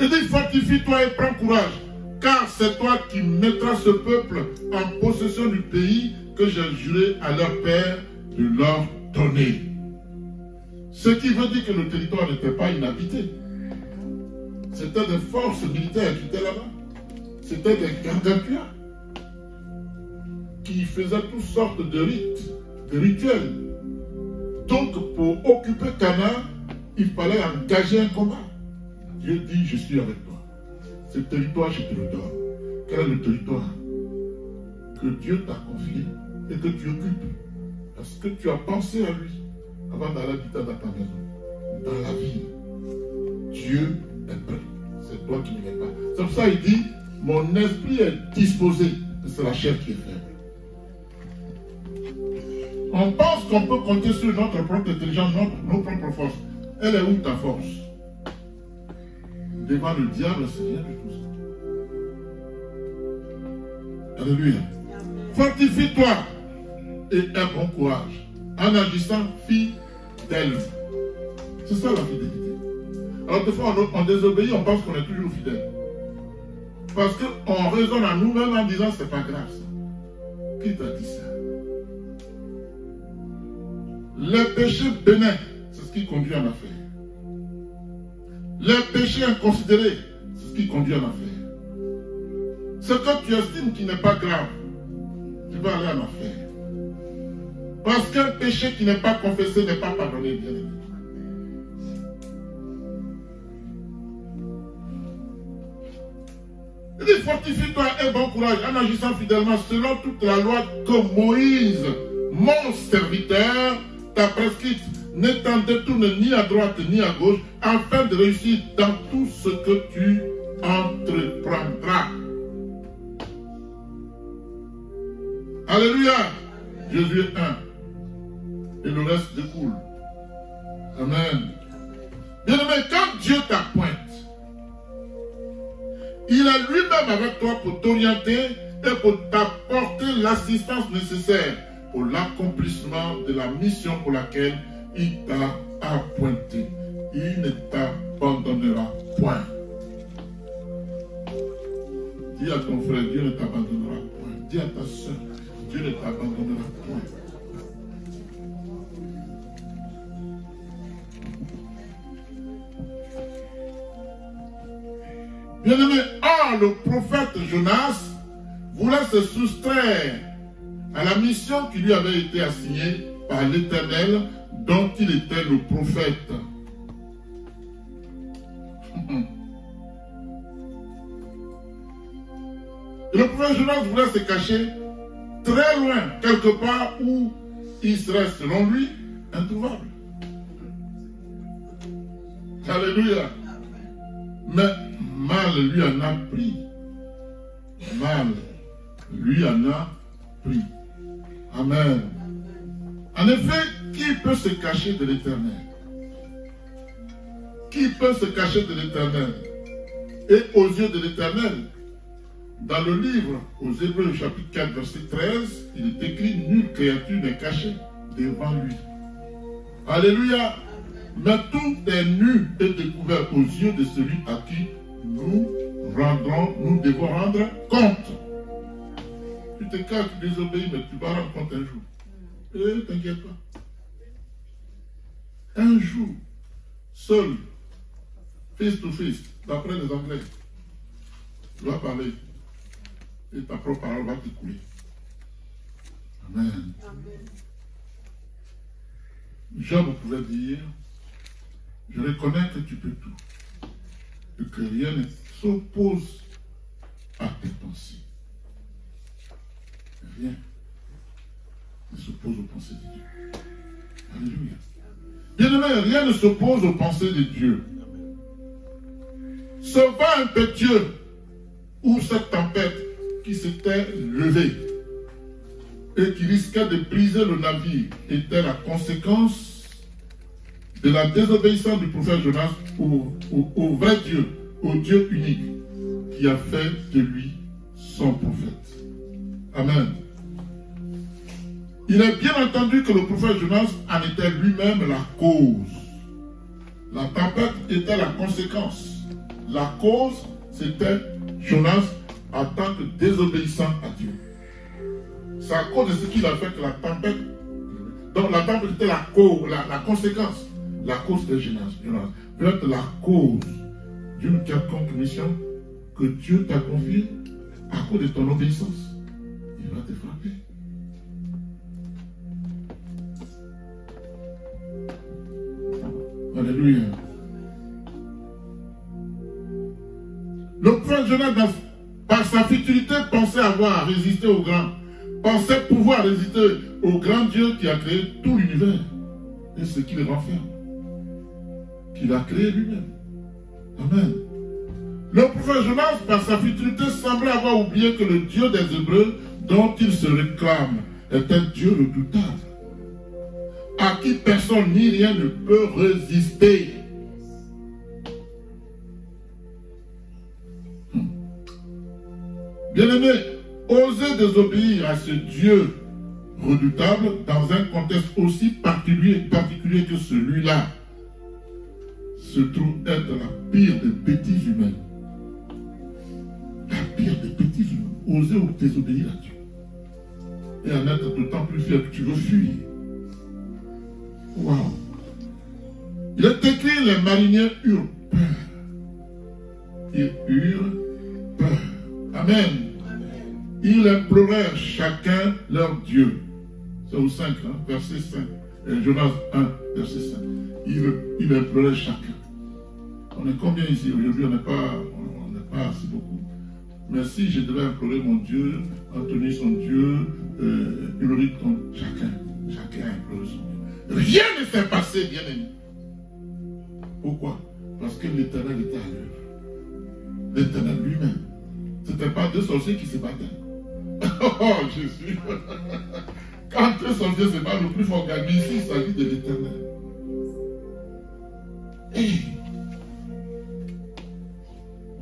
Il dit, fortifie-toi et prends courage, car c'est toi qui mettras ce peuple en possession du pays que j'ai juré à leur père de leur donner. Ce qui veut dire que le territoire n'était pas inhabité. C'était des forces militaires qui étaient là-bas. C'était des gargantuas qui faisaient toutes sortes de rites, de rituels. Donc, pour occuper Canaan, il fallait engager un combat. Dieu dit, je suis avec toi. Ce territoire, je te le donne. quel est le territoire que Dieu t'a confié et que tu occupes. Parce que tu as pensé à lui avant d'aller habiter dans ta maison, dans la ville. Dieu est prêt. C'est toi qui ne l'es pas. C'est pour ça qu'il dit, mon esprit est disposé. C'est la chair qui est faible. On pense qu'on peut compter sur notre propre intelligence, nos propres forces. Elle est où ta force? Devant le diable, c'est rien du tout ça. Alléluia. Fortifie-toi et aie bon courage en agissant fidèle. C'est ça la fidélité. Alors des fois on désobéit, on pense qu'on est toujours fidèle. Parce qu'on raisonne à nous-mêmes en disant c'est pas grave ça. Qui t'a dit ça? Les péchés bénins, c'est ce qui conduit en affaire. Les péchés inconsidérés, c'est ce qui conduit en affaire. Ce que tu estimes qui n'est pas grave, tu vas aller en affaire. Parce qu'un péché qui n'est pas confessé n'est pas pardonné, bien aimé. Il dit fortifie-toi et bon courage en agissant fidèlement selon toute la loi que Moïse, mon serviteur, t'a prescrite. Ne t'en détourne ni à droite ni à gauche, afin de réussir dans tout ce que tu entreprendras. Alléluia. Jésus est un. Et le reste découle. Amen. Bien-aimé, quand Dieu t'appointe, il est lui-même avec toi pour t'orienter et pour t'apporter l'assistance nécessaire pour l'accomplissement de la mission pour laquelle il t'a appointé. Il ne t'abandonnera point. Dis à ton frère, Dieu ne t'abandonnera point. Dis à ta soeur, Dieu ne t'abandonnera point. Bien-aimé, le prophète Jonas voulait se soustraire à la mission qui lui avait été assignée par l'Éternel, dont il était le prophète. Et le prophète Jonas voulait se cacher très loin, quelque part où il serait, selon lui, introuvable. Alléluia. Mais mal lui en a pris. Mal lui en a pris. Amen. En effet, qui peut se cacher de l'Éternel? Qui peut se cacher de l'Éternel? Et aux yeux de l'Éternel, dans le livre, aux Hébreux, chapitre 4, verset 13, il est écrit, nulle créature n'est cachée devant lui. Alléluia. Mais tout est nu et découvert aux yeux de celui à qui nous devons rendre compte. Tu te caches, tu désobéis, mais tu vas rendre compte un jour. Et t'inquiète pas. Un jour, seul, face to face, d'après les Anglais, tu vas parler. Et ta propre parole va t'écouler. Amen. Job pouvait dire, je reconnais que tu peux tout. Et que rien ne s'oppose à tes pensées. Rien ne s'oppose aux pensées de Dieu. Alléluia. Bien-aimé, rien ne s'oppose aux pensées de Dieu. Ce vent impétueux ou cette tempête qui s'était levée et qui risquait de briser le navire était la conséquence de la désobéissance du prophète Jonas au vrai Dieu, au Dieu unique, qui a fait de lui son prophète. Amen. Il est bien entendu que le prophète Jonas en était lui-même la cause. La tempête était la conséquence. La cause, c'était Jonas en tant que désobéissant à Dieu. C'est à cause de ce qu'il a fait que la tempête, donc la tempête était la cause, la conséquence. La cause de Jonas peut être la cause d'une quelconque mission que Dieu t'a confiée à cause de ton obéissance. Il va te frapper. Alléluia. Le prophète Jonas n'a par sa futilité, pensait avoir résisté au grand, pensait pouvoir résister au grand Dieu qui a créé tout l'univers et ce qui le renferme, qu'il a créé lui-même. Amen. Le prophète Jonas, par sa futilité, semblait avoir oublié que le Dieu des Hébreux dont il se réclame est un Dieu redoutable, à qui personne ni rien ne peut résister. Bien-aimé, oser désobéir à ce Dieu redoutable dans un contexte aussi particulier que celui-là se trouve être la pire des bêtises humaines. La pire des bêtises humaines. Oser désobéir à Dieu. Et en être d'autant plus fier que tu veux fuir. Waouh. Il est écrit, les mariniers eurent peur. Ils eurent peur. Amen. Ils implorèrent chacun leur Dieu. C'est au 5, hein, verset 5. Jonas 1, verset 5. Ils imploraient chacun. On est combien ici? Aujourd'hui, on n'est pas assez beaucoup. Mais si je devais implorer mon Dieu, Anthony son Dieu, Ulrich chacun a imploré son Dieu. Rien ne s'est passé, bien aimé. Pourquoi? Parce que l'Éternel était à l'œuvre. L'Éternel lui-même. Ce n'était pas deux sorciers qui se battaient. Oh, Jésus. Quand deux sorciers se battent, le plus fort gagne. Ici, il s'agit de l'Éternel. Hey.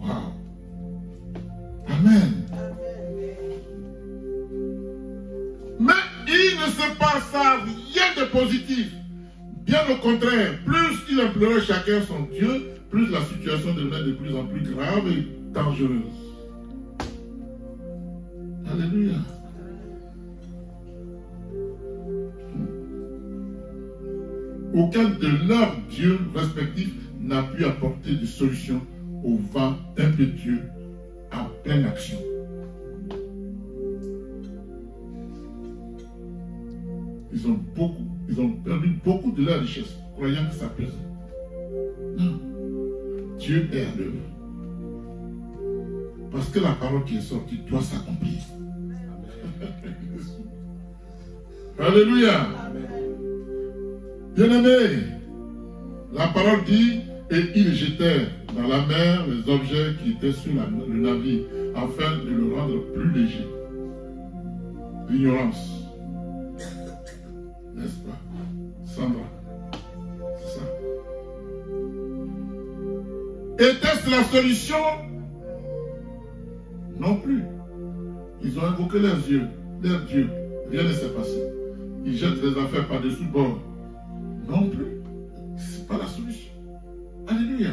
Wow. Amen. Mais il ne se passa rien de positif. Bien au contraire, plus il implorait chacun son Dieu, plus la situation devenait de plus en plus grave et dangereuse. Alléluia. Aucun de leurs dieux respectifs n'a pu apporter de solution au vent impétueux en pleine action. Ils ont perdu beaucoup de leur richesse, croyant que ça pesait. Non. Dieu est à l'œuvre. Parce que la parole qui est sortie doit s'accomplir. Alléluia. Bien-aimé, la parole dit, et ils jetèrent dans la mer les objets qui étaient sur le navire, afin de le rendre plus léger. L'ignorance. N'est-ce pas? Sandra. C'est ça. Était-ce la solution? Non plus. Ils ont invoqué leurs dieux. Rien ne s'est passé. Ils jettent les affaires par-dessus bord. Non plus. Ce n'est pas la solution. Alléluia.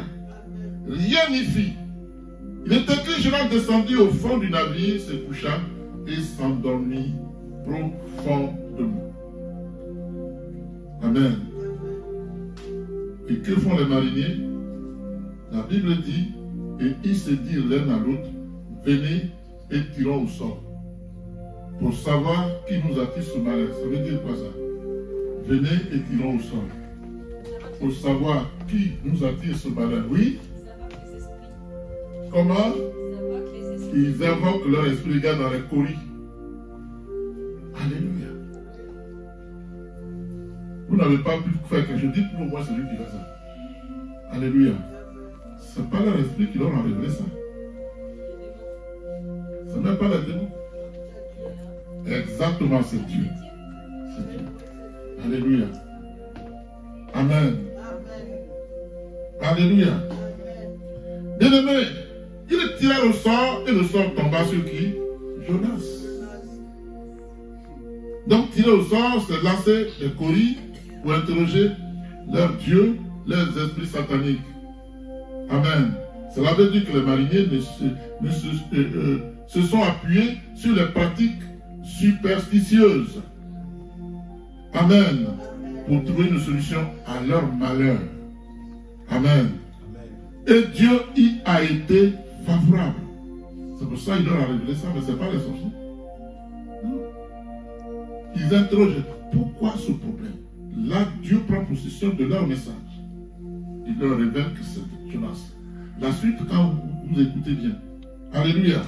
Rien n'y fit. Il est écrit, Jonas descendit au fond du navire, se coucha et s'endormit profondément. Amen. Et que font les mariniers? La Bible dit, et ils se dirent l'un à l'autre, venez et tirons au sort. Pour savoir qui nous attire ce malheur. Ça veut dire quoi ça? Venez et tirons au sort. Pour savoir qui nous attire ce malheur. Oui? Comment? Ils invoquent leur esprit, les gars, dans les coris. Alléluia. Vous n'avez pas pu faire quelque chose. Dites-nous au moins celui qui fait ça. Alléluia. Ce n'est pas leur esprit qui leur a révélé ça. Ce n'est pas la démon. Exactement, c'est Dieu. C'est Dieu. Alléluia. Amen. Alléluia. Bien-aimé, il tira au sort et le sort tomba sur qui? Jonas. Donc tirer au sort, c'est lancer les coris pour interroger leurs dieux, leurs esprits sataniques. Amen. Cela veut dire que les mariniers se sont appuyés sur les pratiques superstitieuses. Amen. Pour trouver une solution à leur malheur. Amen. Et Dieu y a été favorable. C'est pour ça qu'il leur a révélé ça, mais ce n'est pas les sorciers. Non. Ils interrogent pourquoi ce problème. Là, Dieu prend possession de leur message. Il leur révèle que c'est Jonas. La suite, quand vous écoutez bien. Alléluia.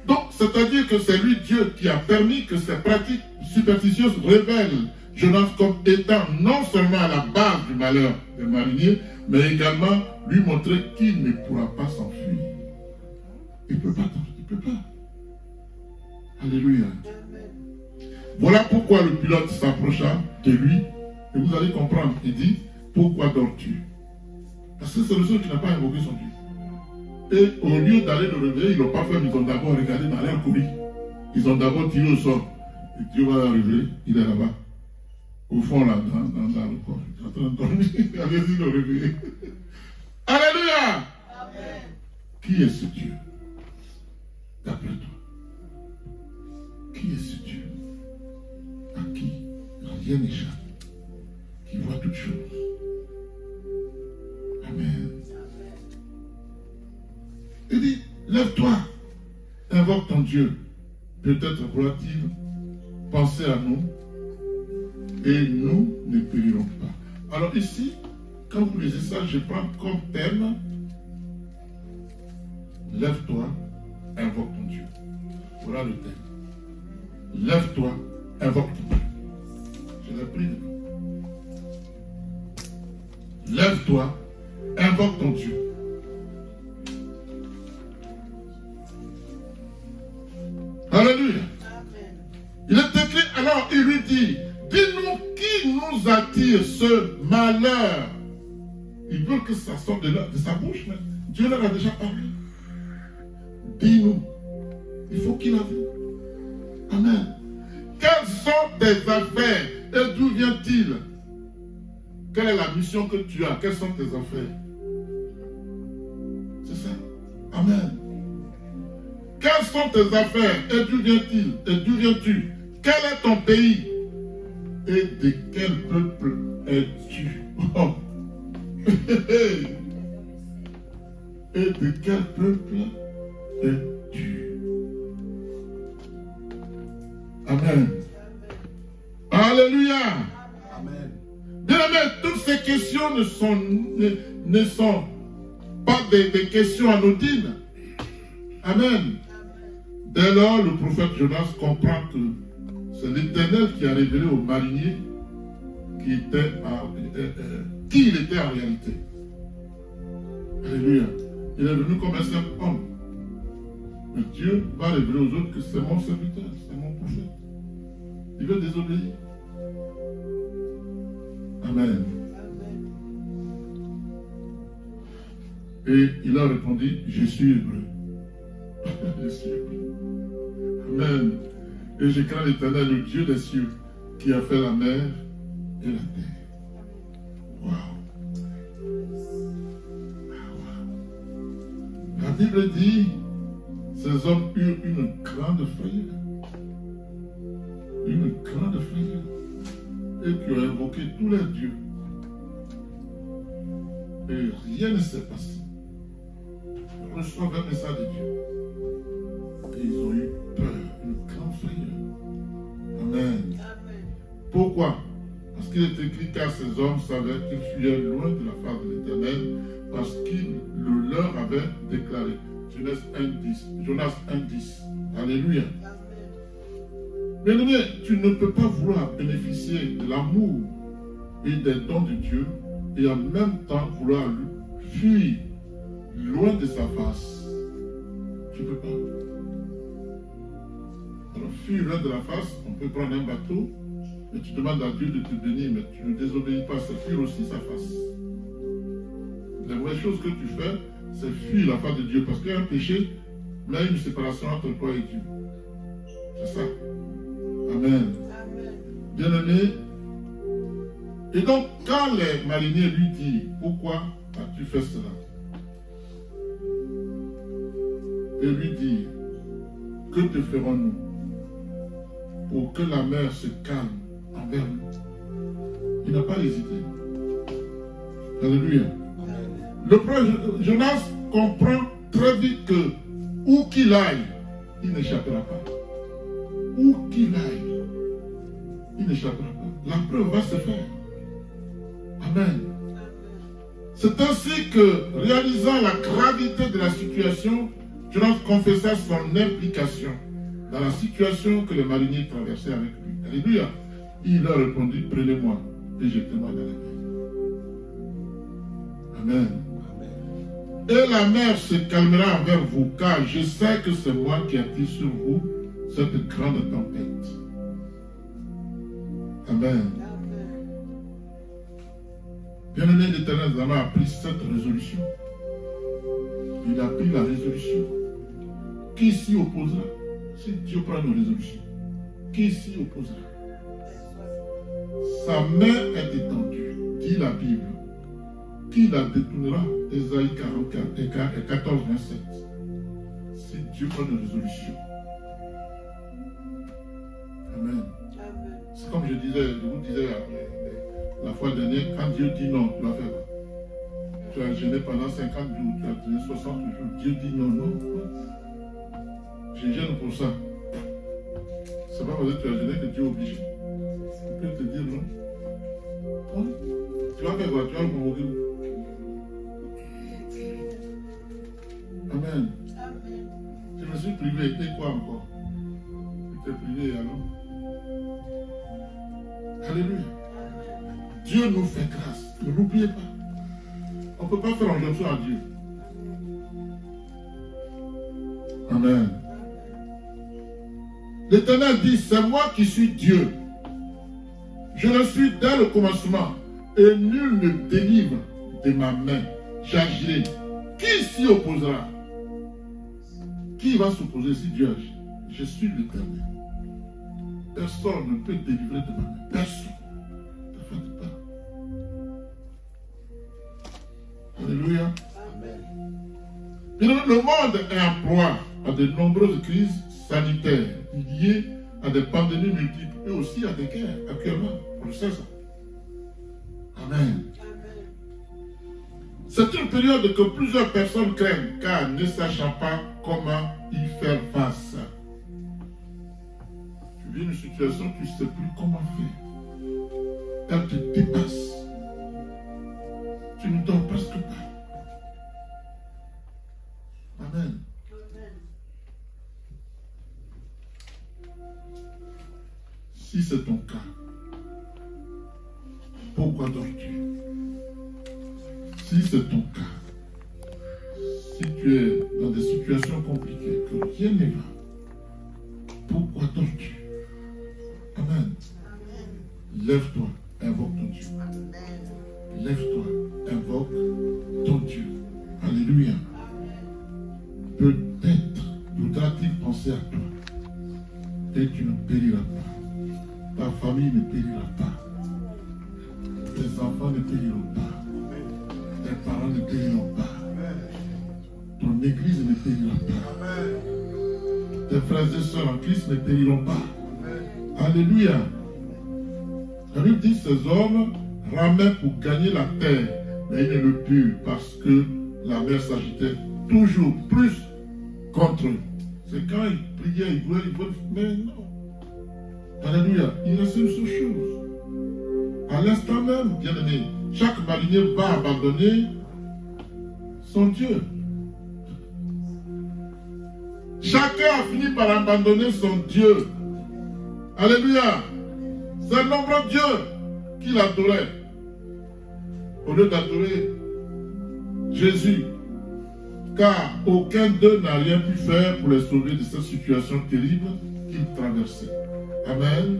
Donc, c'est-à-dire que c'est lui, Dieu, qui a permis que ces pratiques superstitieuses révèlent Jonas comme étant non seulement à la base du malheur des mariniers, mais également lui montrer qu'il ne pourra pas s'enfuir. Il ne peut pas, il ne peut pas. Alléluia. Voilà pourquoi le pilote s'approcha de lui, et vous allez comprendre, il dit, pourquoi dors-tu? Parce que c'est le seul qui n'a pas invoqué son Dieu. Et au lieu d'aller le réveiller, ils ne l'ont pas fait, mais ils ont d'abord regardé dans l'air courir. Ils ont d'abord tiré au sort. Et Dieu va arriver, il est là-bas. Au fond, là, dans le corps. Il est en train de dormir. Allez-y le réveiller. Alléluia! Amen. Qui est ce Dieu? D'après toi. Qui est ce Dieu? À qui rien n'échappe. Qui voit toutes choses. Amen. Il dit, lève-toi, invoque ton Dieu. Peut-être pourra-t-il penser à nous et nous ne périrons pas. Alors ici, quand vous lisez ça, je prends comme thème, lève-toi, invoque ton Dieu. Voilà le thème. Lève-toi, invoque ton Dieu. Je l'ai pris. Lève-toi, invoque ton Dieu. Alléluia. Il est écrit, alors il lui dit, dis-nous qui nous attire ce malheur. Il veut que ça sorte de sa bouche, mais Dieu leur a déjà parlé. Dis-nous. Il faut qu'il avoue. Amen. Quelles sont tes affaires et d'où vient-il? Quelle est la mission que tu as? Quelles sont tes affaires? C'est ça. Amen. Quelles sont tes affaires et d'où vient-il? Et d'où viens-tu? Quel est ton pays? Et de quel peuple es-tu? Oh. Et de quel peuple es-tu? Amen. Alléluia. Amen. Bien aimé, toutes ces questions ne sont pas des questions anodines. Amen. Dès lors, le prophète Jonas comprend que c'est l'Éternel qui a révélé aux mariniers qui il était en réalité. Alléluia. Il est venu comme un simple homme. Mais Dieu va révéler aux autres que c'est mon serviteur, c'est mon prophète. Il veut désobéir. Amen. Et il a répondu, je suis hébreu. Je suis hébreu. Amen. Et je crains l'Éternel, le Dieu des cieux, qui a fait la mer et la terre. Waouh. La Bible dit, ces hommes eurent une grande frayeur. Une grande frayeur. Et qui ont invoqué tous les dieux. Et rien ne s'est passé. Ils reçoivent un message de Dieu. Et ils ont eu peur, une grande frayeur. Amen. Amen. Pourquoi? Parce qu'il est écrit car ces hommes savaient qu'ils fuyaient loin de la face de l'Éternel, parce qu'il le leur avait déclaré. Jonas 1:10. Alléluia. Bien-aimé, tu ne peux pas vouloir bénéficier de l'amour et des dons de Dieu et en même temps vouloir fuir loin de sa face. Tu ne peux pas. Alors, fuir loin de la face, on peut prendre un bateau et tu demandes à Dieu de te bénir, mais tu ne désobéis pas, c'est fuir aussi sa face. La vraie chose que tu fais, c'est fuir la face de Dieu parce qu'il y a un péché, mais il y a une séparation entre toi et Dieu. C'est ça. Amen. Bien-aimé. Et donc, quand les mariniers lui disent, pourquoi as-tu fait cela? Et lui dit, que te ferons-nous pour que la mer se calme envers nous? Il n'a pas hésité. Alléluia. Le prophète Jonas comprend très vite que où qu'il aille, il n'échappera pas. Où qu'il aille, il n'échappera pas. La preuve va se faire. Amen. C'est ainsi que, réalisant la gravité de la situation, Jonas confessa son implication dans la situation que les mariniers traversaient avec lui. Alléluia. Il leur répondit, prenez-moi et jetez-moi dans la mer. Amen. Et la mer se calmera envers vous, car je sais que c'est moi qui attire sur vous cette grande tempête. Amen. Bien-aimé, l'Éternel nous a pris cette résolution. Il a pris la résolution. Qui s'y opposera? Si Dieu prend une résolution, qui s'y opposera? Sa main est étendue, dit la Bible. Qui la détournera? Ésaïe 44 et 14, 27. Si Dieu prend une résolution. Amen. C'est comme je vous disais la fois dernière, quand Dieu dit non, tu vas faire quoi? Tu as jeûné pendant 50 jours, tu as jeûné 60 jours. Dieu dit non, non. Je gêne pour ça. C'est pas parce que tu as jeûné que Dieu est obligé. Il peut te dire non. Oui. Tu vas faire quoi? Tu vas le convoquer où? Amen. Je me suis privé. Et quoi encore? Tu t'es privé alors? Alléluia. Dieu nous fait grâce. Ne l'oubliez pas. On ne peut pas faire injonction à Dieu. Amen. L'Éternel dit, c'est moi qui suis Dieu. Je le suis dès le commencement. Et nul ne délivre de ma main. J'agirai. Qui s'y opposera? Qui va s'opposer si Dieu agit? Je suis l'Éternel. Personne ne peut délivrer de ma main. Personne. Ne faites pas. Alléluia. Amen. Le monde est en proie à de nombreuses crises sanitaires liées à des pandémies multiples et aussi à des guerres actuellement. On le sait ça. Amen. C'est une période que plusieurs personnes craignent car ne sachant pas comment y faire face. Tu vis une situation, tu ne sais plus comment faire. Elle te dépasse. Tu ne dors presque pas. Amen. Si c'est ton cas, pourquoi dors-tu? Si c'est ton cas, si tu es dans des situations compliquées, que rien ne va, pourquoi dors-tu? Amen. Lève-toi, invoque ton Dieu. Lève-toi, invoque ton Dieu. Alléluia. Peut-être voudra-t-il penser à toi et tu ne périras pas. Ta famille ne périra pas. Tes enfants ne périront pas. Tes parents ne périront pas. Ton église ne périra pas. Tes frères et sœurs en Christ ne périront pas. Alléluia. La Bible dit ces hommes ramaient pour gagner la terre, mais ils ne le purent parce que la mer s'agitait toujours plus contre eux. C'est quand ils priaient, ils voulaient, mais non. Alléluia. Il reste une seule chose. À l'instant même, bien aimé, chaque marinier va abandonner son Dieu. Chacun a fini par abandonner son Dieu. Alléluia. C'est le nombreux Dieu qu'il adorait. Au lieu d'adorer Jésus. Car aucun d'eux n'a rien pu faire pour les sauver de cette situation terrible qu'ils traversaient. Amen.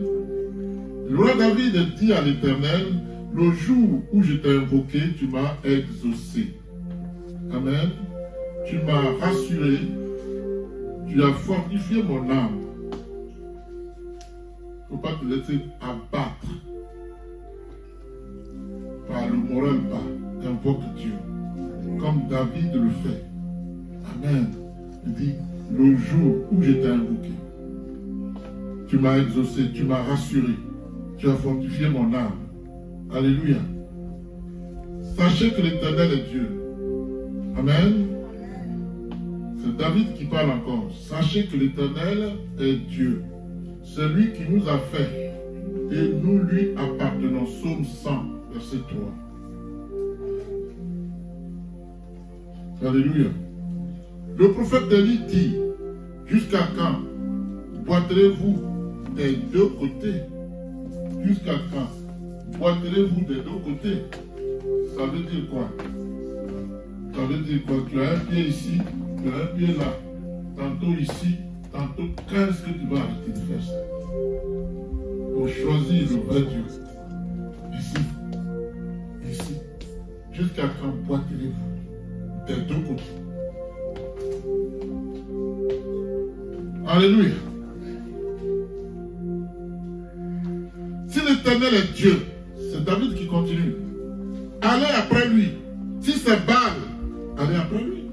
Le roi David dit à l'Éternel, le jour où je t'ai invoqué, tu m'as exaucé. Amen. Tu m'as rassuré. Tu as fortifié mon âme. Il ne faut pas te laisser abattre par le moral bas. Invoque Dieu. Comme David le fait. Amen. Il dit, le jour où je t'ai invoqué, tu m'as exaucé, tu m'as rassuré, tu as fortifié mon âme. Alléluia. Sachez que l'Éternel est Dieu. Amen. C'est David qui parle encore. Sachez que l'Éternel est Dieu. C'est lui qui nous a fait et nous lui appartenons. Psaume 100, verset 3. Alléluia. Le prophète Élie dit, jusqu'à quand boiterez-vous des deux côtés? Jusqu'à quand boiterez-vous des deux côtés? Ça veut dire quoi? Ça veut dire quoi? Tu as un pied ici, tu as un pied là, tantôt ici, tantôt. Qu'est-ce que tu vas arrêter de faire ça? Pour choisir le vrai Dieu. Ici, ici. Jusqu'à quand boiterez-vous des deux côtés? Alléluia. Si l'Éternel est Dieu, c'est David qui continue. Allez après lui. Si c'est Baal, allez après lui.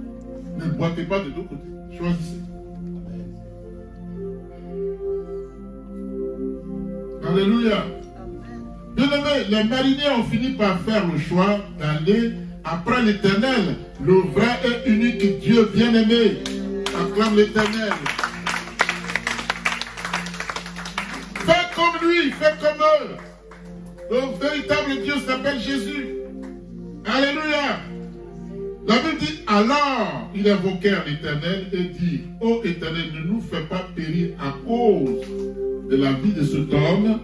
Ne boitez pas de deux côtés. Choisissez. Alléluia. Bien-aimés, les mariniers ont fini par faire le choix d'aller après l'Éternel, le vrai et unique Dieu bien-aimé. Acclame l'Éternel. Fais comme lui, fais comme eux. Le véritable Dieu s'appelle Jésus. Alléluia. La Bible dit, alors ils invoquèrent l'Éternel et dirent, ô Éternel, ne nous fais pas périr à cause de la vie de cet homme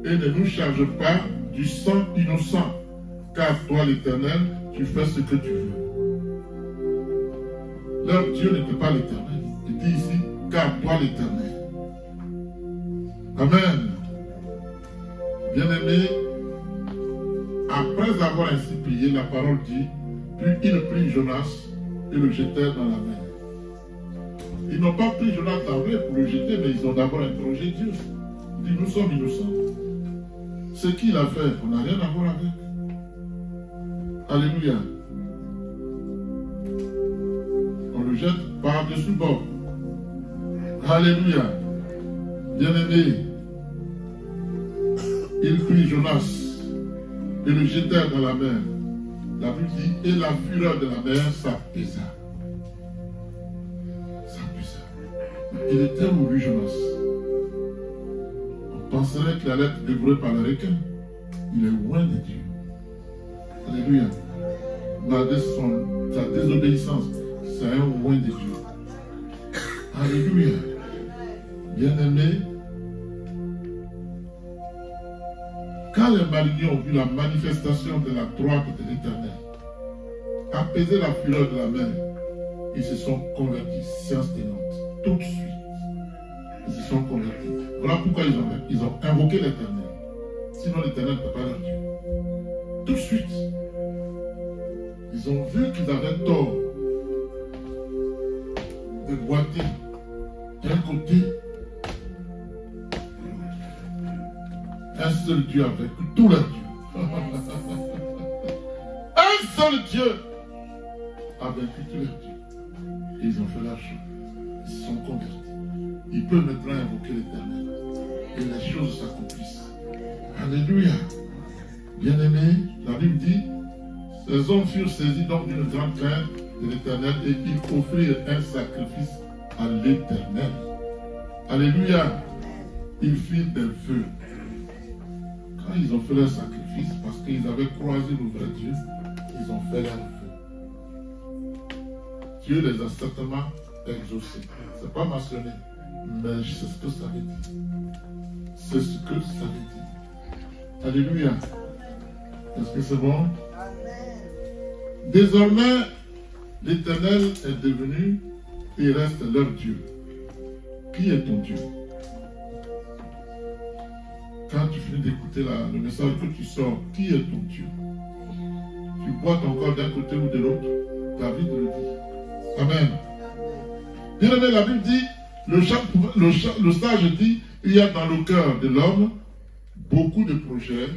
et ne nous charge pas du sang innocent, car toi l'Éternel, tu fais ce que tu veux. Leur Dieu n'était pas l'Éternel. Il dit ici, car toi l'Éternel. Amen. Bien-aimés, après avoir ainsi prié, la parole dit, puis ils prirent Jonas et le jetèrent dans la mer. Ils n'ont pas pris Jonas dans la mer pour le jeter, mais ils ont d'abord interrogé Dieu. Ils disent, nous sommes innocents. Ce qu'il a fait, on n'a rien à voir avec. Alléluia. On le jette par-dessus bord. Alléluia. Bien-aimés, ils prirent Jonas et le jetèrent dans la mer. La Bible dit, et la fureur de la mer s'apaisa. S'apaisa. Il était où, lui, Jonas? On penserait qu'il allait être dévoré par les requins. Il est loin de Dieu. Alléluia. Malgré sa désobéissance, c'est un loin de Dieu. Alléluia. Bien-aimés, quand les mariniers ont vu la manifestation de la droite de l'Éternel, apaiser la fureur de la mer, ils se sont convertis, science tenante, tout de suite. Ils se sont convertis. Voilà pourquoi ils ont invoqué l'Éternel. Sinon l'Éternel n'était pas leur Dieu. Tout de suite, ils ont vu qu'ils avaient tort de boiter d'un côté. Un seul Dieu a vaincu tous les dieux. Un seul Dieu a vaincu tous les dieux. Et ils ont fait la chose. Ils se sont convertis. Ils peuvent maintenant invoquer l'Éternel. Et les choses s'accomplissent. Alléluia. Bien-aimés, la Bible dit, ces hommes furent saisis donc d'une grande crainte de l'Éternel et ils offrirent un sacrifice à l'Éternel. Alléluia. Ils firent des feux. Quand ils ont fait leur sacrifice, parce qu'ils avaient croisé le vrai Dieu, ils ont fait leur feu. Dieu les a certainement exaucés. Ce n'est pas mentionné, mais c'est ce que ça veut dire. C'est ce que ça veut dire. Alléluia. Est-ce que c'est bon? Désormais, l'Éternel est devenu et reste leur Dieu. Qui est ton Dieu? Quand tu finis d'écouter le message que tu sors, qui est ton Dieu? Tu boites encore d'un côté ou de l'autre? David le dit. Amen. Bien aimé, la Bible dit, le sage dit, il y a dans le cœur de l'homme beaucoup de projets,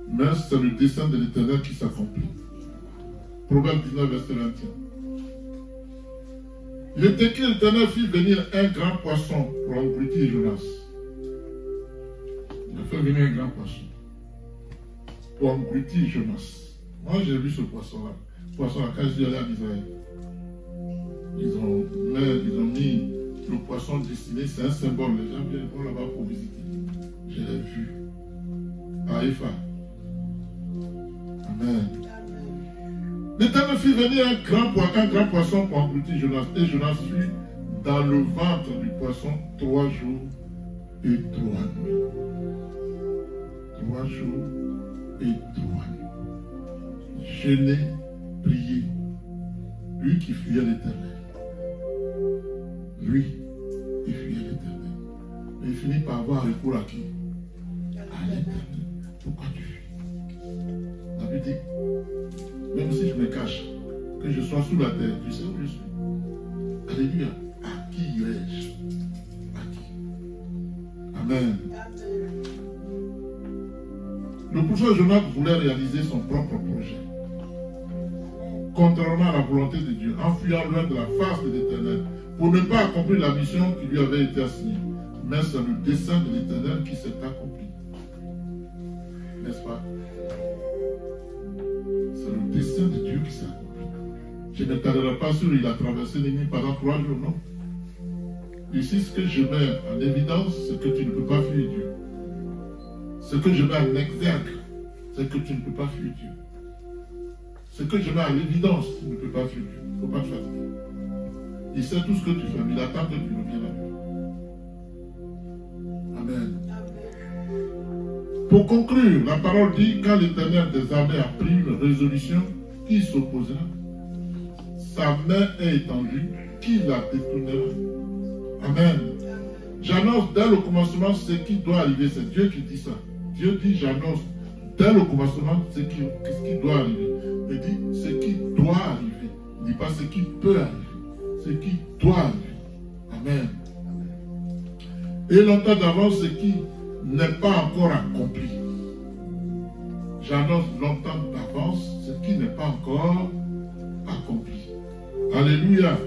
mais c'est le dessein de l'Éternel qui s'accomplit. Proverbe 19, verset 21. Il est écrit, l'Éternel fit venir un grand poisson pour engloutir Jonas. Il a fait venir un grand poisson pour engloutir Jonas. Moi, j'ai vu ce poisson-là. Quand je suis allé en Israël. Ils ont mis le poisson dessiné, c'est un symbole. Les gens viennent là-bas pour visiter. Je l'ai vu. À Haïfa. Amen. L'Éternel fit venir un grand poisson pour engloutir Jonas. Et Jonas fut dans le ventre du poisson 3 jours et 3 nuits. 3 jours et 3 nuits. Jeûner, prier. Lui qui fuyait l'Éternel. Lui qui fuyait l'Éternel. Mais il finit par avoir recours à qui? À l'Éternel. Pourquoi tu fuis? La Bible dit, même si je me cache, que je sois sous la terre, tu sais où je suis. Alléluia. À qui irai-je? À qui? Amen. Le prophète Jonas voulait réaliser son propre projet. Contrairement à la volonté de Dieu, en fuyant loin de la face de l'Éternel, pour ne pas accomplir la mission qui lui avait été assignée. Mais c'est le dessein de l'Éternel qui s'est accompli. N'est-ce pas? C'est le dessein de Dieu qui s'est accompli. Je ne t'arrêterai pas sur il a traversé les nuits pendant 3 jours, non? Ici, ce que je mets en évidence, c'est que tu ne peux pas fuir Dieu. Ce que je mets en exergue, c'est que tu ne peux pas fuir Dieu. Ce que je mets à l'évidence, tu ne peux pas fuir Dieu. Il ne faut pas te fatiguer. Il sait tout ce que tu fais, mais il attend que tu reviennes à lui. Amen. Pour conclure, la parole dit, quand l'Éternel des armées a pris une résolution, qui s'opposera? Sa main est étendue, qui la détournera? Amen. J'annonce dès le commencement ce qui doit arriver. C'est Dieu qui dit ça. Dieu dit, j'annonce dès le commencement ce qui doit arriver. Il dit, ce qui doit arriver. Il ne dit pas ce qui peut arriver. Ce qui doit arriver. Amen. Et longtemps d'avance ce qui n'est pas encore accompli. J'annonce longtemps d'avance ce qui n'est pas encore accompli. Alléluia.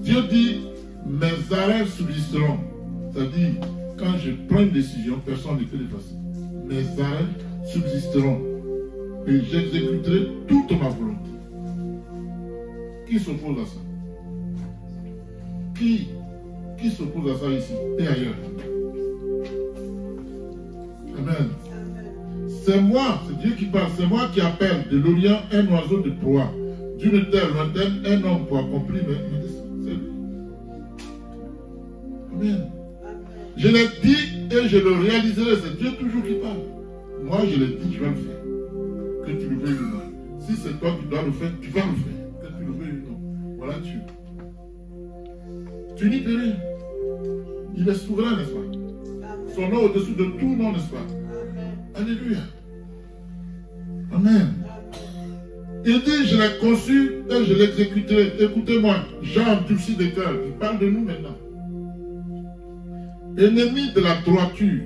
Dieu dit, mes arrêts subsisteront. C'est-à-dire, quand je prends une décision, personne ne peut l'effacer. Mes arrêts subsisteront. Et j'exécuterai toute ma volonté. Qui s'oppose à ça? Qui s'oppose à ça ici et ailleurs? Amen. C'est moi, c'est Dieu qui parle, c'est moi qui appelle de l'Orient un oiseau de proie, d'une terre lointaine un homme pour accomplir mes desseins. C'est lui. Amen. Je l'ai dit et je le réaliserai, c'est Dieu toujours qui parle. Moi je l'ai dit, je vais le faire. Que tu le veuilles ou non. Si c'est toi qui dois le faire, tu vas le faire. Que tu le veuilles ou non. Voilà Dieu. Tu n'y peux rien. Il est souverain, n'est-ce pas? Son nom au-dessus de tout nom, n'est-ce pas? Alléluia. Amen. Il dit, je l'ai conçu et je l'exécuterai. Écoutez-moi, Jean endurci de cœur. Il parle de nous maintenant. Ennemi de la droiture,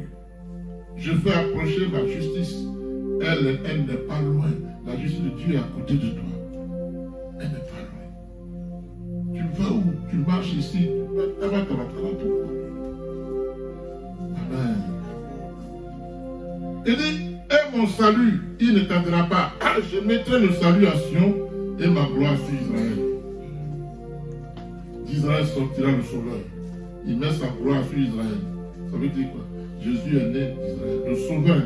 je fais approcher ma justice. Elle n'est pas loin. La justice de Dieu est à côté de toi. Elle n'est pas loin. Tu vas où? Tu marches ici. Elle va te rentrer dans ton corps. Amen. Il dit, et mon salut, il ne tardera pas. Je mettrai le salut à Sion et ma gloire sur Israël. D'Israël sortira le sauveur. Il met sa gloire sur Israël. Ça veut dire quoi? Jésus est né d'Israël. Le sauveur,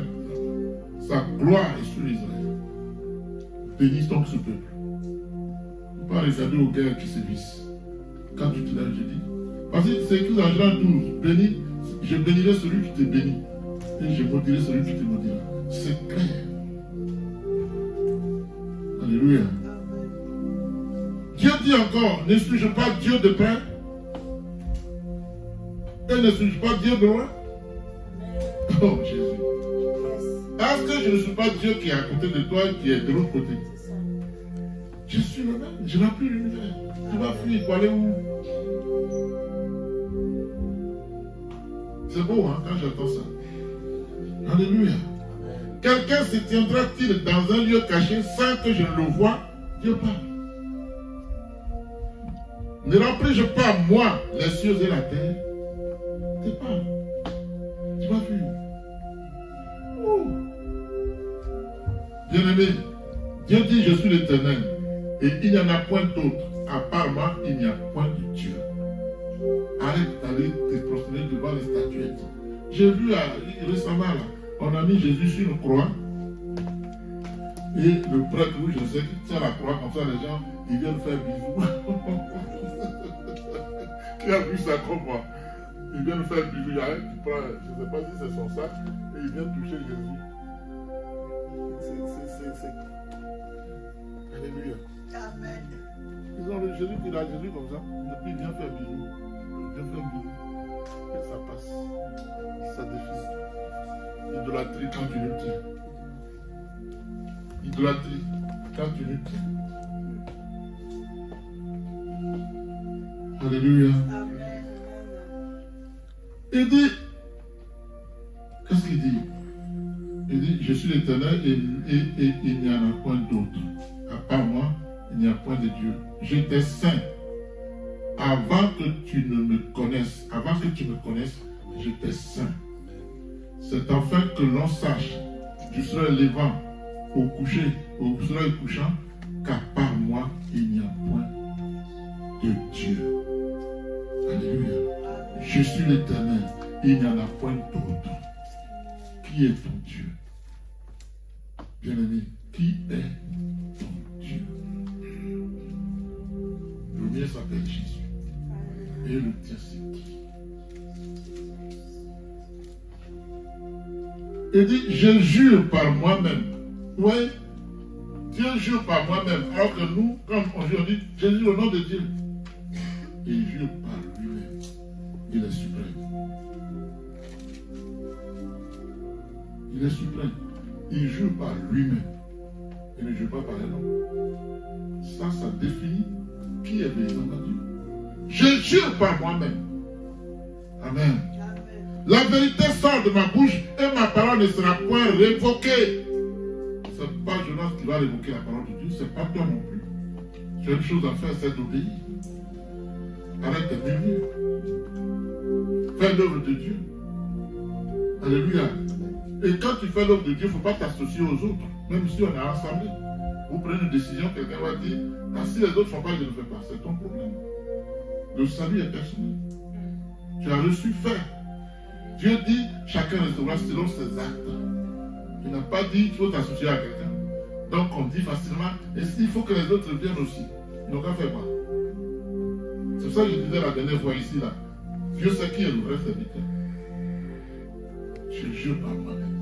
sa gloire est sur Israël. Bénis donc ce peuple. Il ne faut pas regarder aux guerres qui sévissent. Quand tu te lèves, je dis. Parce que c'est écrit dans Jean 12. Bénis, je bénirai celui qui te bénit. Et je maudirai celui qui te maudira. C'est clair. Alléluia. Dieu dit encore, ne suis-je pas Dieu de près? Et ne suis-je pas Dieu de loin? Oh Jésus. Est-ce que je ne suis pas Dieu qui est à côté de toi et qui est de l'autre côté? Je suis le même. Je n'ai plus l'univers. Tu vas fuir pour aller où? C'est beau, hein, quand j'entends ça. Alléluia. Quelqu'un se tiendra-t-il dans un lieu caché sans que je ne le voie? Dieu parle. Ne remplis-je pas, moi, les cieux et la terre? Tu parles. Tu vas fuir. Bien-aimé, Dieu dit, je suis l'Éternel. Et il n'y en a point d'autre. À part moi, il n'y a point de Dieu. Arrête d'aller te prosterner devant les statuettes. J'ai vu récemment, là, on a mis Jésus sur une croix. Et le prêtre, oui, je sais, qui tient la croix comme ça, les gens, ils viennent faire bisous. Qui a vu ça comme moi? Ils viennent faire bisous. Il y a un qui prend, je ne sais pas si c'est son sac, et il vient toucher Jésus. C'est. Alléluia. Amen. Ils ont le Jésus qui a Jésus comme ça, et puis il vient faire bisous. Il vient faire bisous. Et ça passe. Ça défile. Idolâtrie quand tu le tiens. Idolâtrie quand tu le tiens. Alléluia. Amen. Il dit, qu'est-ce qu'il dit? Il dit, je suis l'Éternel et il n'y en a point d'autre. À part moi, il n'y a point de Dieu. J'étais saint. Avant que tu ne me connaisses, j'étais saint. C'est enfin que l'on sache du soleil levant au soleil couchant, qu'à part moi, il n'y a point de Dieu. Alléluia. Je suis l'Éternel, il n'y en a point d'autre. Qui est ton Dieu? Bien-aimé, qui est ton Dieu? Le mien s'appelle Jésus. Et le tien, c'est qui? Il dit, je jure par moi-même. Oui, Dieu jure par moi-même. Alors que nous, quand on jure, on dit, Jésus au nom de Dieu. Il jure par lui-même. Il est suprême. Il est suprême. Il jure par lui-même. Il ne jure pas par un homme. Ça définit qui est véritablement Dieu. Je jure par moi-même. Amen. La vérité sort de ma bouche et ma parole ne sera point révoquée. Ce n'est pas Jonas qui va révoquer la parole de Dieu, ce n'est pas toi non plus. Tu as une chose à faire, c'est d'obéir. Arrête de murmurer. Fais l'œuvre de Dieu. Alléluia. Et quand tu fais l'œuvre de Dieu, il ne faut pas t'associer aux autres. Même si on est ensemble, vous prenez une décision, quelqu'un va dire, ah, si les autres ne font pas, je ne fais pas. C'est ton problème. Le salut est personnel. Tu as reçu, fais. Dieu dit, chacun recevra selon ses actes. Il n'a pas dit, il faut t'associer à quelqu'un. Donc on dit facilement, et s'il faut que les autres viennent aussi, ils n'ont qu'à faire quoi? C'est ça que je disais la dernière fois ici, là. Dieu sait qui est le vrai serviteur. Je jure par moi-même.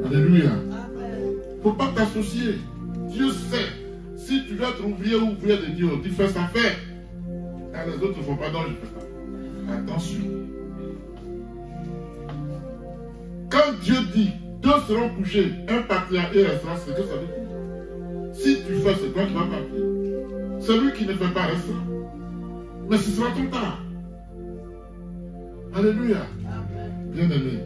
Alléluia. Il ne faut pas t'associer. Dieu sait. Si tu veux être ouvrier ou ouvrier de Dieu, tu fais sa fête. Quand les autres ne font pas, donc je ne fais pas. Attention. Quand Dieu dit, deux seront couchés, un partira et restera, c'est que ça veut dire. Si tu fais, c'est toi qui vas partir. Celui qui ne fait pas restera. Mais ce sera trop tard. Alléluia. Bien-aimé,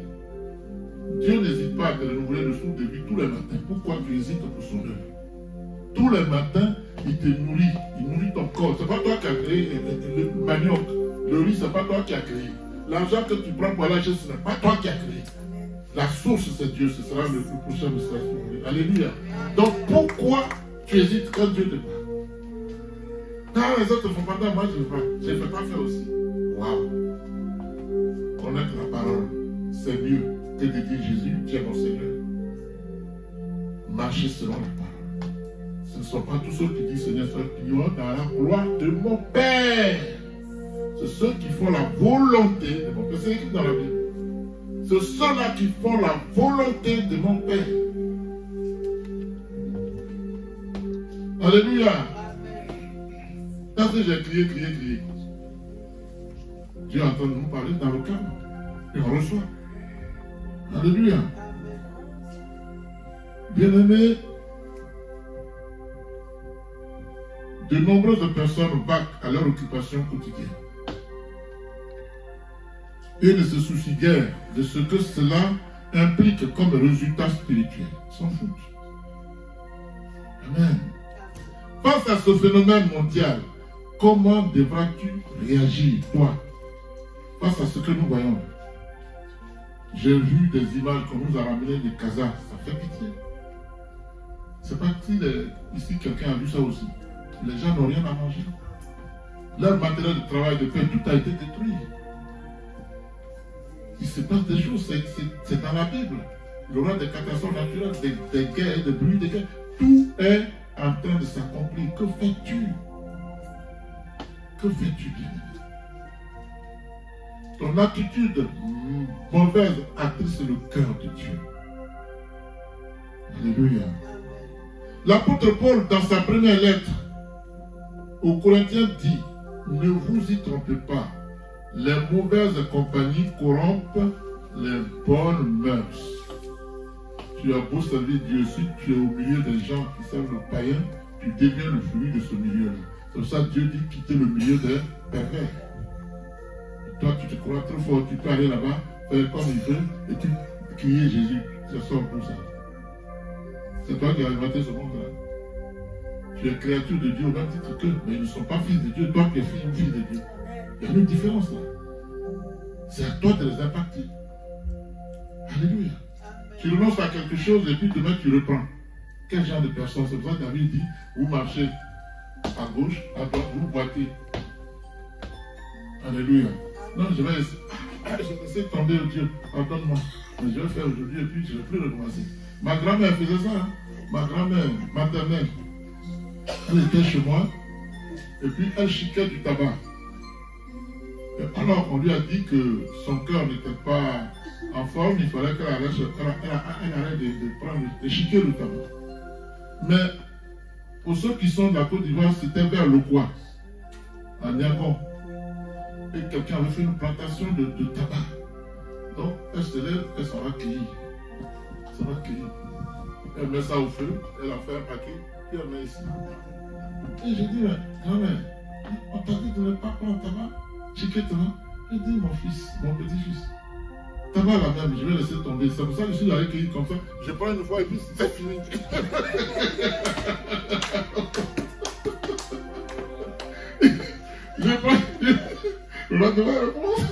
Dieu n'hésite pas à te renouveler le souffle de vie tous les matins. Pourquoi tu hésites pour son œuvre? Tous les matins, il te nourrit. Il nourrit ton corps. Ce n'est pas toi qui as créé le manioc. Le riz, ce n'est pas toi qui as créé. L'argent que tu prends pour aller acheter, ce n'est pas toi qui as créé. La source, c'est Dieu. Ce sera le prochain message. Alléluia. Donc, pourquoi tu hésites quand Dieu te parle? Quand les autres font pas, moi je ne fais pas. Je ne fais pas faire aussi. Waouh. Connaître la parole, c'est mieux que de dire Jésus, tu es mon Seigneur. Marcher selon la parole. Ce ne sont pas tous ceux qui disent Seigneur, ceux qui ont dans la gloire de mon Père. C'est ceux qui font la volonté de mon Père. C'est écrit dans la Bible. C'est ceux-là qui font la volonté de mon Père. Alléluia. Quand j'ai crié. Dieu entend nous parler dans le calme. Et on reçoit. Alléluia. Bien-aimés, de nombreuses personnes vaquent à leur occupation quotidienne. Et ne se soucient guère de ce que cela implique comme résultat spirituel. Ils s'en foutent. Amen. Face à ce phénomène mondial, comment devras-tu réagir, toi, face à ce que nous voyons? J'ai vu des images qu'on nous a ramenées des casas. Ça fait pitié. C'est pas si ici quelqu'un a vu ça aussi. Les gens n'ont rien à manger. Leur matériel de travail, de paix, tout a été détruit. Il se passe des choses, c'est dans la Bible. il y aura des catastrophes naturelles, des guerres, des bruits, des guerres. Tout est en train de s'accomplir. Que fais-tu? Que fais-tu, bien-aimé? Ton attitude mauvaise attriste le cœur de Dieu. Alléluia. L'apôtre Paul, dans sa première lettre aux Corinthiens, dit: ne vous y trompez pas. Les mauvaises compagnies corrompent les bonnes mœurs. Tu as beau servir Dieu, si tu es au milieu des gens qui servent le païen, tu deviens le fruit de ce milieu-là. C'est pour ça que Dieu dit quitter le milieu des pervers. Et toi, tu te crois trop fort, tu peux aller là-bas, faire comme il veut, et tu crier Jésus. Ça sort pour ça. C'est toi qui as inventé ce monde-là. Tu es créature de Dieu au même titre qu'eux, mais ils ne sont pas fils de Dieu. Toi, tu es fille de Dieu. Il y a une différence là. C'est à toi de les impacter. Alléluia. Tu renonces à quelque chose et puis demain tu reprends. Quel genre de personne? C'est pour ça que David dit: vous marchez à gauche, à droite, vous boitez. Alléluia. Non, je vais laisser tomber Dieu. Pardonne-moi. Mais je vais faire aujourd'hui et puis je ne vais plus recommencer. Ma grand-mère faisait ça. Hein? Ma grand-mère maternelle. Elle était chez moi et puis elle chiquait du tabac. Et alors on lui a dit que son cœur n'était pas en forme, il fallait qu'elle arrête de chiquer le tabac. Mais pour ceux qui sont de la Côte d'Ivoire, c'était vers le Quoi, à Niagon. Et quelqu'un avait fait une plantation de tabac. Donc elle se lève, elle s'en va cueillir. Ça va cueillir. Elle met ça au feu, elle a fait un paquet, puis elle met ici. Et j'ai dit: grand-mère, on t'a dit de ne pas prendre tabac, chiquer tabac. J'ai dit: mon fils, mon petit-fils, tabac la même, je vais laisser tomber. C'est pour ça que je suis allé cueillir comme ça. Je prends une fois et puis c'est fini. Je prends. Le lendemain, elle commence.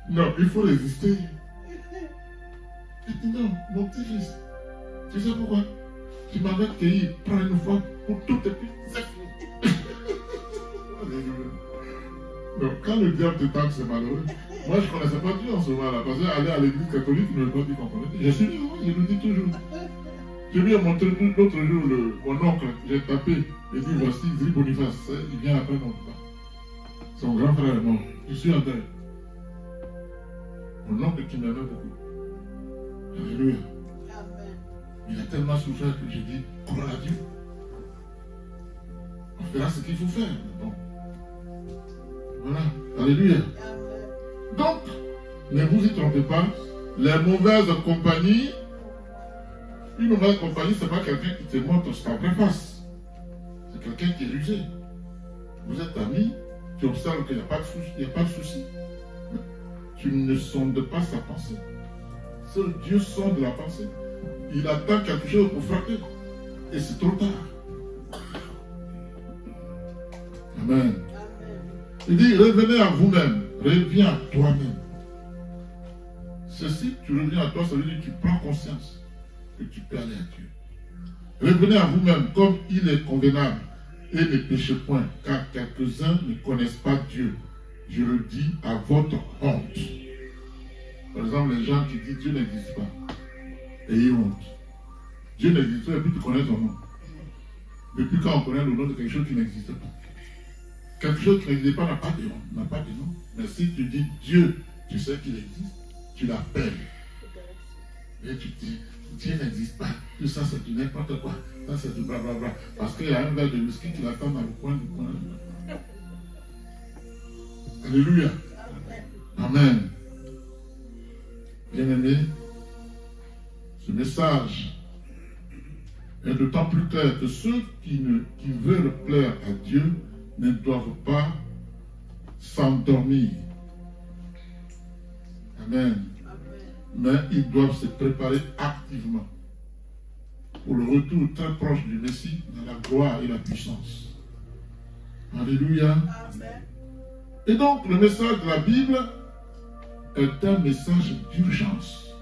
Non, il faut résister. Je dis: non, mon petit-fils, tu sais pourquoi? Tu m'avais cueilli, prends une fois pour tout et puis c'est fini. Donc, quand le diable te tente, c'est malheureux. Moi, je ne connaissais pas Dieu en ce moment-là, parce qu'aller à l'église catholique, ne veut pas dire qu'on connaît. Je suis libre, je le dis toujours. Je lui ai montré l'autre jour mon oncle, j'ai tapé, et dit: voici Zri Boniface, il vient après mon papa. Son grand frère est mort, je suis en deuil. Mon oncle qui m'aimait beaucoup. Alléluia. Il a tellement souffert que j'ai dit: crois à Dieu. On fera ce qu'il faut faire. Bon. Voilà. Alléluia. Donc, ne vous y trompez pas. Les mauvaises compagnies, une mauvaise compagnie, ce n'est pas quelqu'un qui te montre sa vraie face. C'est quelqu'un qui est rusé. Vous êtes amis, tu observes qu'il n'y a pas de souci. Tu ne sondes pas sa pensée. Seul Dieu sonde la pensée. Il attend quelque chose pour frapper. Et c'est trop tard. Amen. Il dit: revenez à vous-même. Reviens à toi-même. Ceci, tu reviens à toi, ça veut dire que tu prends conscience que tu peux aller à Dieu. Revenez à vous-même comme il est convenable et ne péchez point, car quelques-uns ne connaissent pas Dieu. Je le dis à votre honte. Par exemple, les gens qui disent Dieu n'existe pas. Ayez honte. Dieu n'existe pas et puis tu connais ton nom. Depuis quand on connaît le nom de quelque chose qui n'existe pas? Quelque chose qui n'existe pas n'a pas de nom. Mais si tu dis Dieu, tu sais qu'il existe, tu l'appelles. Et tu dis, Dieu n'existe pas. Tout ça, c'est du n'importe quoi. Ça, c'est du blablabla. Parce qu'il y a un verre de whisky qui l'attend dans le coin du coin. Alléluia. Amen. Bien-aimé, ce message est d'autant plus clair que ceux qui veulent plaire à Dieu ne doivent pas s'endormir. Amen. Mais ils doivent se préparer activement pour le retour très proche du Messie dans la gloire et la puissance. Alléluia. Amen. Et donc, le message de la Bible est un message d'urgence.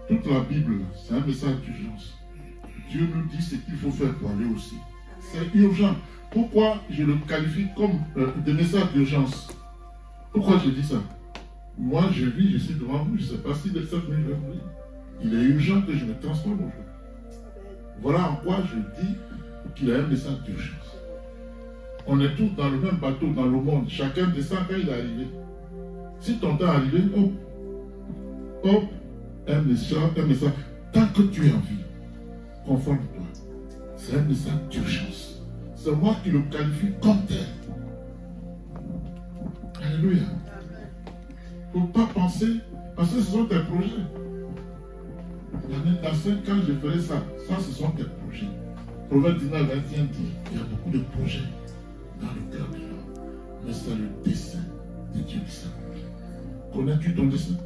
Toute la Bible, c'est un message d'urgence. Dieu nous dit ce qu'il faut faire pour aller aussi. C'est urgent. Pourquoi je le qualifie comme des messages d'urgence? Pourquoi je dis ça? Moi, je vis, je suis devant vous, je ne sais pas si de cette nuit je vais mourir. Il est urgent que je me transforme aujourd'hui. Voilà en quoi je dis qu'il y a un message d'urgence. On est tous dans le même bateau, dans le monde. Chacun descend quand il est arrivé. Si ton temps est arrivé, hop, un message. Tant que tu es en vie, conforme-toi. C'est un message d'urgence. C'est moi qui le qualifie comme tel. Alléluia. Il ne faut pas penser, parce que ce sont tes projets. Dans 5 ans, je ferai ça. Ça, ce sont tes projets. Proverbe 19, 21 dit, il y a beaucoup de projets dans le cœur de l'homme. Mais c'est le dessein de Dieu qui s'accomplit. Connais-tu ton dessein?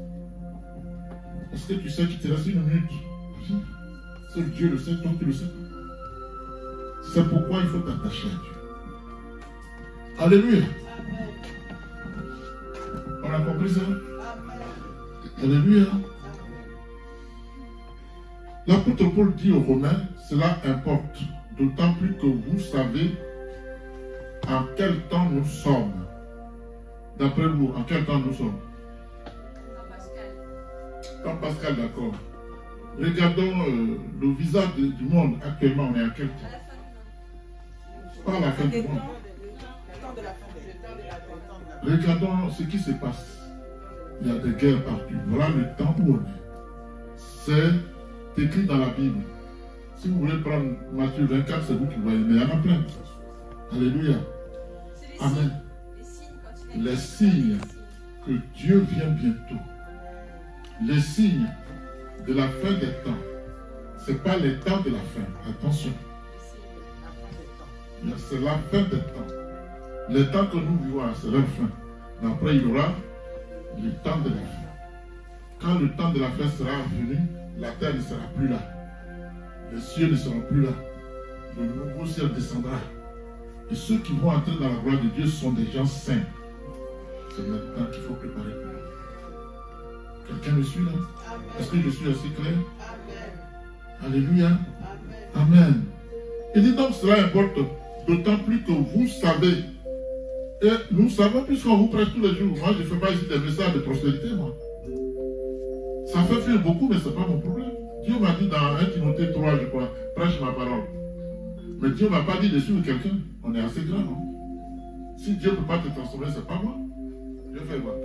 Est-ce que tu sais qu'il te reste une minute à vivre? Seul Dieu le sait, toi tu le sais. C'est pourquoi il faut t'attacher à Dieu. Alléluia. On a compris ça? Alléluia. L'apôtre Paul dit aux Romains, cela importe, d'autant plus que vous savez en quel temps nous sommes. D'après vous, en quel temps nous sommes? Temps Pascal, d'accord. Regardons le visage du monde actuellement, on est à quel temps? Pas à la fin du monde. Regardons ce qui se passe. Il y a des guerres partout. Voilà le temps où on est. C'est écrit dans la Bible. Si vous voulez prendre Matthieu 24, c'est vous qui voyez. Mais il y en a plein. Alléluia. Amen. Les signes que Dieu vient bientôt. Les signes de la fin des temps. Ce n'est pas les temps de la fin. Attention. C'est la fin des temps. Les temps que nous vivons, c'est leur fin. Mais après, il y aura le temps de la fin. Quand le temps de la fin sera venu, la terre ne sera plus là. Les cieux ne seront plus là. Le nouveau ciel descendra. Et ceux qui vont entrer dans la gloire de Dieu sont des gens saints. C'est maintenant qu'il faut préparer pour eux. Quelqu'un me suit là? Est-ce que je suis assez clair? Amen. Alléluia. Amen. Il dit donc cela importe d'autant plus que vous savez. Et nous savons puisqu'on vous prêche tous les jours. Moi, je ne fais pas ici des messages de prospérité, moi. Ça fait fuir beaucoup, mais ce n'est pas mon problème. Dieu m'a dit dans 1 Timothée 3, je crois, prêche ma parole. Mais Dieu ne m'a pas dit de suivre quelqu'un. On est assez grand, non? Si Dieu ne peut pas te transformer, ce n'est pas moi. Dieu fait quoi?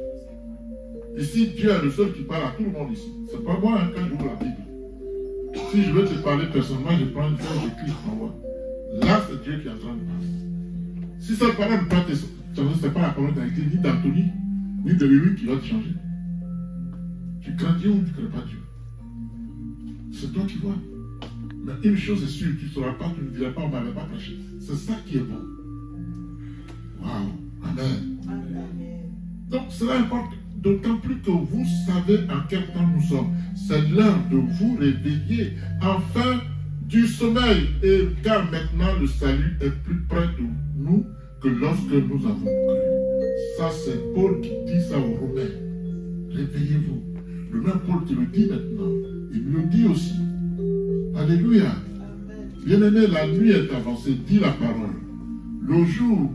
Ici, Dieu est le seul qui parle à tout le monde ici. Ce n'est pas moi hein, quand j'ouvre la Bible. Si je veux te parler personnellement, je prends une feuille, j'écris, je t'envoie. Là, c'est Dieu qui est en train de parler. Si cette parole ne peut pas te changer, ce n'est pas la parole d'Anthony, ni d'Anthony, ni de lui qui va te changer. Tu crains Dieu ou tu ne crains pas Dieu? C'est toi qui vois. Mais une chose est sûre, tu ne sauras pas, tu ne diras pas, on ne m'avait pas prêché. C'est ça qui est beau. Waouh. Amen. Amen. Donc cela importe d'autant plus que vous savez en quel temps nous sommes. C'est l'heure de vous réveiller enfin du sommeil. Et car maintenant le salut est plus près de nous que lorsque nous avons cru. Ça c'est Paul qui dit ça aux Romains. Réveillez-vous. Le même Paul qui le dit maintenant. Il me le dit aussi. Alléluia. Bien-aimé, la nuit est avancée, dit la parole. Le jour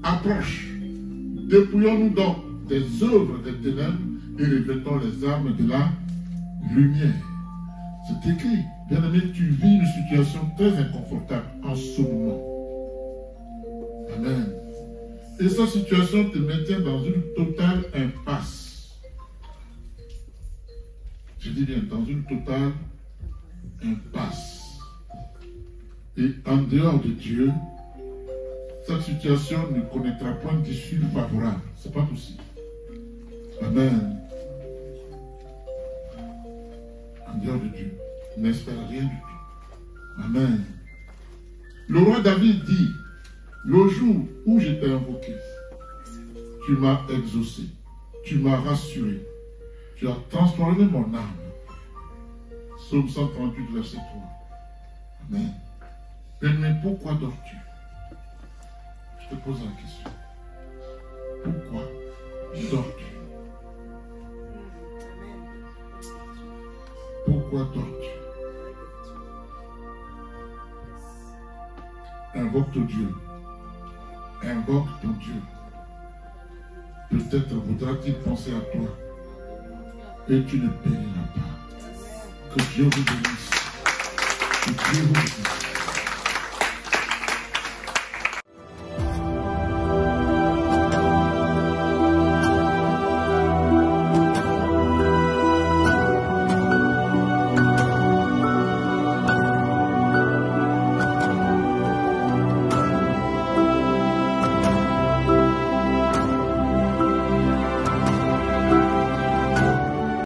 approche. Dépouillons-nous donc des œuvres des ténèbres et revêtons les armes de la lumière. C'est écrit. Bien-aimé, tu vis une situation très inconfortable en ce moment. Amen. Et cette situation te maintient dans une totale impasse. Je dis bien, dans une totale impasse. Et en dehors de Dieu, cette situation ne connaîtra point d'issue favorable. Ce n'est pas possible. Amen. En dehors de Dieu, n'espère rien du tout. Amen. Le roi David dit, le jour où je t'ai invoqué, tu m'as exaucé, tu m'as rassuré, tu as transformé mon âme. Psaume 138, verset 3. Amen. Mais pourquoi dors-tu? Je te pose la question. Pourquoi dors-tu? Pourquoi dors-tu? Invoque ton Dieu. Invoque ton Dieu. peut-être voudra-t-il penser à toi et tu ne périras pas. Que Dieu vous bénisse. Que Dieu vous bénisse.